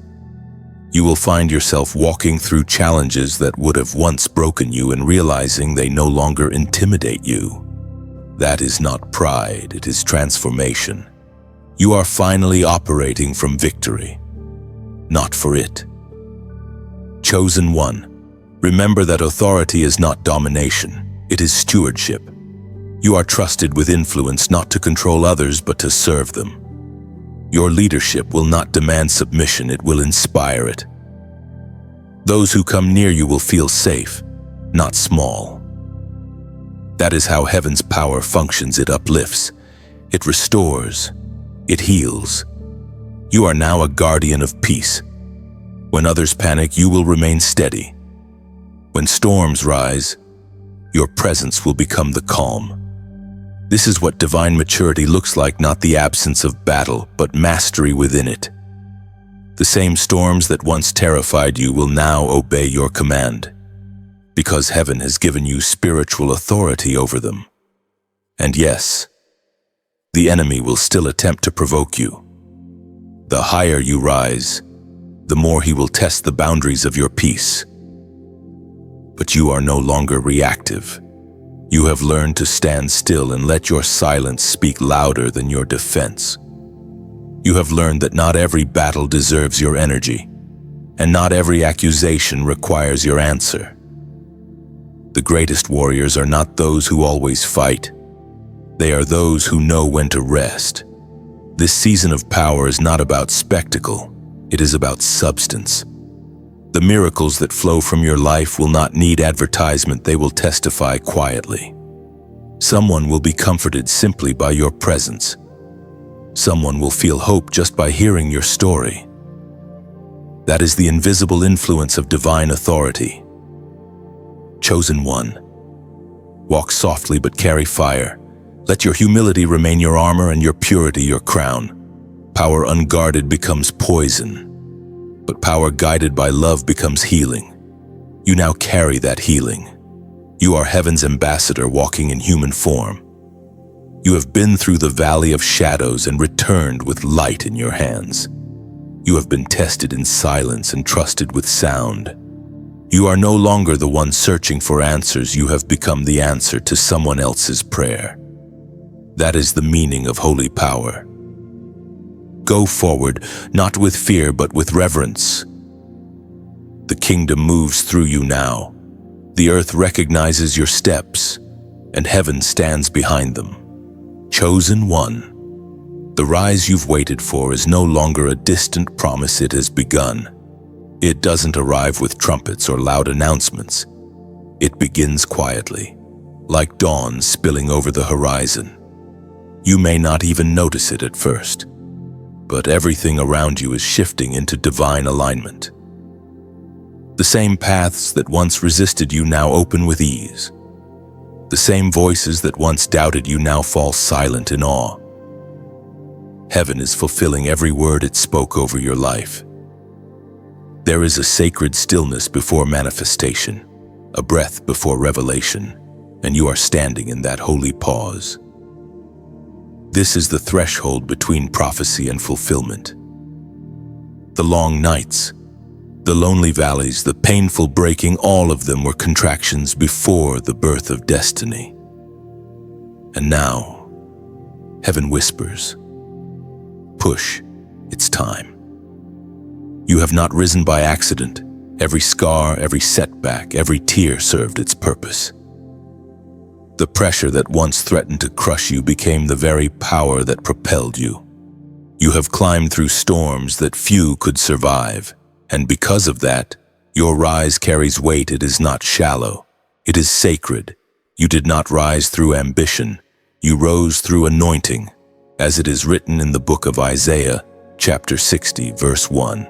[SPEAKER 1] You will find yourself walking through challenges that would have once broken you and realizing they no longer intimidate you. That is not pride, it is transformation. You are finally operating from victory, not for it. Chosen one, remember that authority is not domination, it is stewardship. You are trusted with influence not to control others but to serve them. Your leadership will not demand submission, it will inspire it. Those who come near you will feel safe, not small. That is how heaven's power functions. It uplifts, it restores, it heals. You are now a guardian of peace. When others panic, you will remain steady. When storms rise, your presence will become the calm. This is what divine maturity looks like, not the absence of battle, but mastery within it. The same storms that once terrified you will now obey your command, because heaven has given you spiritual authority over them. And yes, the enemy will still attempt to provoke you. The higher you rise, the more he will test the boundaries of your peace. But you are no longer reactive. You have learned to stand still and let your silence speak louder than your defense. You have learned that not every battle deserves your energy, and not every accusation requires your answer. The greatest warriors are not those who always fight. They are those who know when to rest. This season of power is not about spectacle. It is about substance. The miracles that flow from your life will not need advertisement, they will testify quietly. Someone will be comforted simply by your presence. Someone will feel hope just by hearing your story. That is the invisible influence of divine authority. Chosen one, walk softly but carry fire. Let your humility remain your armor and your purity your crown. Power unguarded becomes poison, but power guided by love becomes healing. You now carry that healing. You are heaven's ambassador walking in human form. You have been through the valley of shadows and returned with light in your hands. You have been tested in silence and trusted with sound. You are no longer the one searching for answers, you have become the answer to someone else's prayer. That is the meaning of holy power. Go forward, not with fear, but with reverence. The kingdom moves through you now. The earth recognizes your steps, and heaven stands behind them. Chosen one, the rise you've waited for is no longer a distant promise, it has begun. It doesn't arrive with trumpets or loud announcements. It begins quietly, like dawn spilling over the horizon. You may not even notice it at first, but everything around you is shifting into divine alignment. The same paths that once resisted you now open with ease. The same voices that once doubted you now fall silent in awe. Heaven is fulfilling every word it spoke over your life. There is a sacred stillness before manifestation, a breath before revelation, and you are standing in that holy pause. This is the threshold between prophecy and fulfillment. The long nights, the lonely valleys, the painful breaking, all of them were contractions before the birth of destiny. And now, heaven whispers, push, it's time. You have not risen by accident. Every scar, every setback, every tear served its purpose. The pressure that once threatened to crush you became the very power that propelled you. You have climbed through storms that few could survive, and because of that, your rise carries weight. It is not shallow. It is sacred. You did not rise through ambition. You rose through anointing, as it is written in the book of Isaiah, chapter 60, verse 1.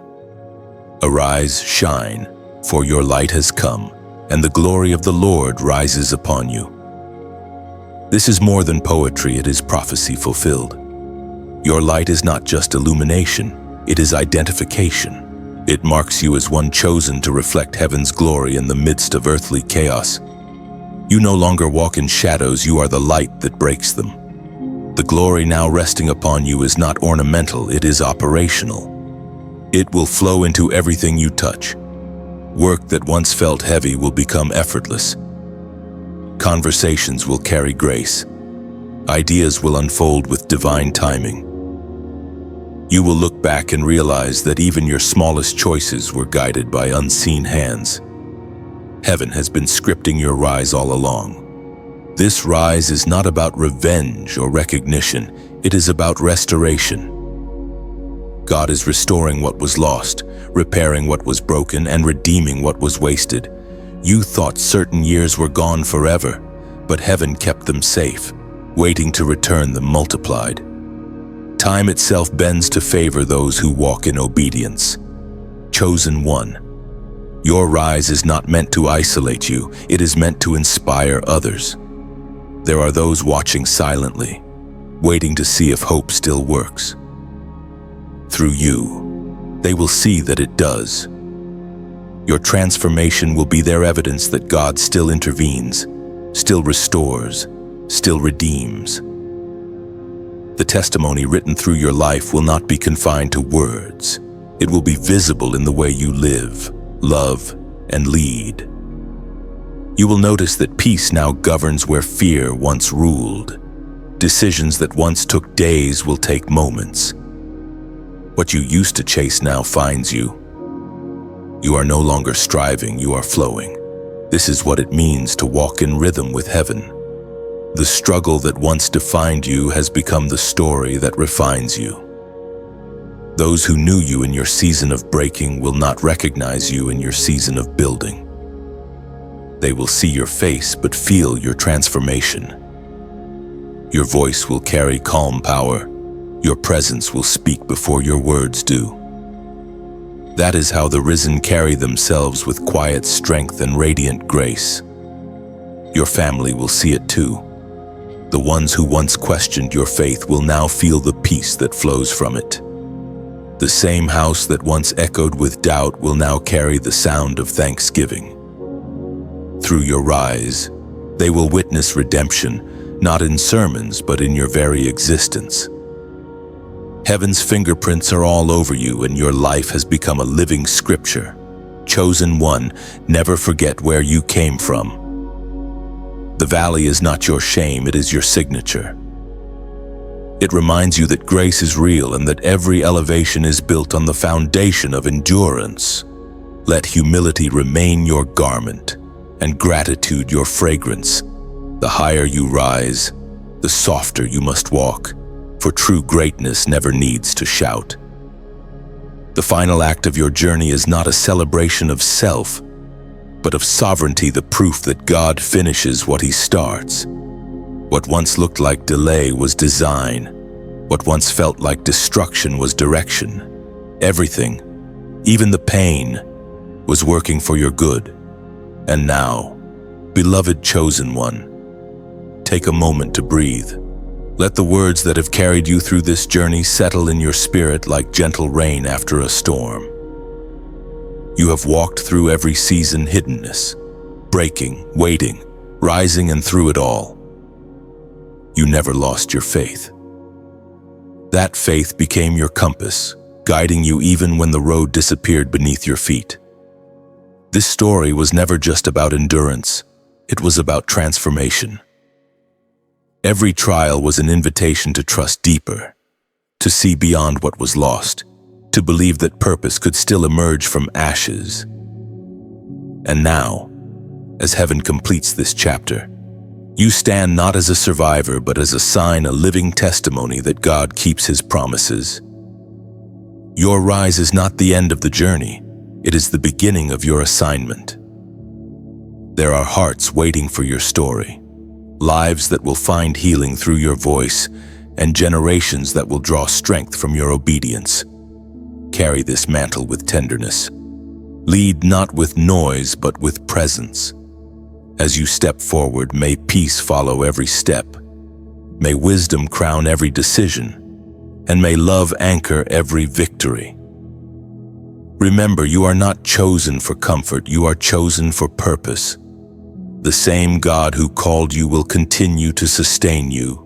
[SPEAKER 1] Arise, shine, for your light has come, and the glory of the Lord rises upon you. This is more than poetry, it is prophecy fulfilled. Your light is not just illumination, it is identification. It marks you as one chosen to reflect heaven's glory in the midst of earthly chaos. You no longer walk in shadows, you are the light that breaks them. The glory now resting upon you is not ornamental, it is operational. It will flow into everything you touch. Work that once felt heavy will become effortless. Conversations will carry grace. Ideas will unfold with divine timing. You will look back and realize that even your smallest choices were guided by unseen hands. Heaven has been scripting your rise all along. This rise is not about revenge or recognition, it is about restoration. God is restoring what was lost, repairing what was broken, and redeeming what was wasted. You thought certain years were gone forever, but heaven kept them safe, waiting to return them multiplied. Time itself bends to favor those who walk in obedience. Chosen one. Your rise is not meant to isolate you, it is meant to inspire others. There are those watching silently, waiting to see if hope still works. Through you, they will see that it does. Your transformation will be their evidence that God still intervenes, still restores, still redeems. The testimony written through your life will not be confined to words. It will be visible in the way you live, love, and lead. You will notice that peace now governs where fear once ruled. Decisions that once took days will take moments. What you used to chase now finds you. You are no longer striving, you are flowing. This is what it means to walk in rhythm with heaven. The struggle that once defined you has become the story that refines you. Those who knew you in your season of breaking will not recognize you in your season of building. They will see your face but feel your transformation. Your voice will carry calm power. Your presence will speak before your words do. That is how the risen carry themselves with quiet strength and radiant grace. Your family will see it too. The ones who once questioned your faith will now feel the peace that flows from it. The same house that once echoed with doubt will now carry the sound of thanksgiving. Through your rise, they will witness redemption, not in sermons but in your very existence. Heaven's fingerprints are all over you and your life has become a living scripture. Chosen one, never forget where you came from. The valley is not your shame, it is your signature. It reminds you that grace is real and that every elevation is built on the foundation of endurance. Let humility remain your garment and gratitude your fragrance. The higher you rise, the softer you must walk. For true greatness never needs to shout. The final act of your journey is not a celebration of self, but of sovereignty, the proof that God finishes what He starts. What once looked like delay was design. What once felt like destruction was direction. Everything, even the pain, was working for your good. And now, beloved chosen one, take a moment to breathe. Let the words that have carried you through this journey settle in your spirit like gentle rain after a storm. You have walked through every season hiddenness, breaking, waiting, rising, and through it all. You never lost your faith. That faith became your compass, guiding you even when the road disappeared beneath your feet. This story was never just about endurance, it was about transformation. Every trial was an invitation to trust deeper, to see beyond what was lost, to believe that purpose could still emerge from ashes. And now, as heaven completes this chapter, you stand not as a survivor, but as a sign, a living testimony that God keeps his promises. Your rise is not the end of the journey, it is the beginning of your assignment. There are hearts waiting for your story, lives that will find healing through your voice, and generations that will draw strength from your obedience. Carry this mantle with tenderness. Lead not with noise, but with presence. As you step forward, may peace follow every step. May wisdom crown every decision, and may love anchor every victory. Remember, you are not chosen for comfort, you are chosen for purpose. The same God who called you will continue to sustain you,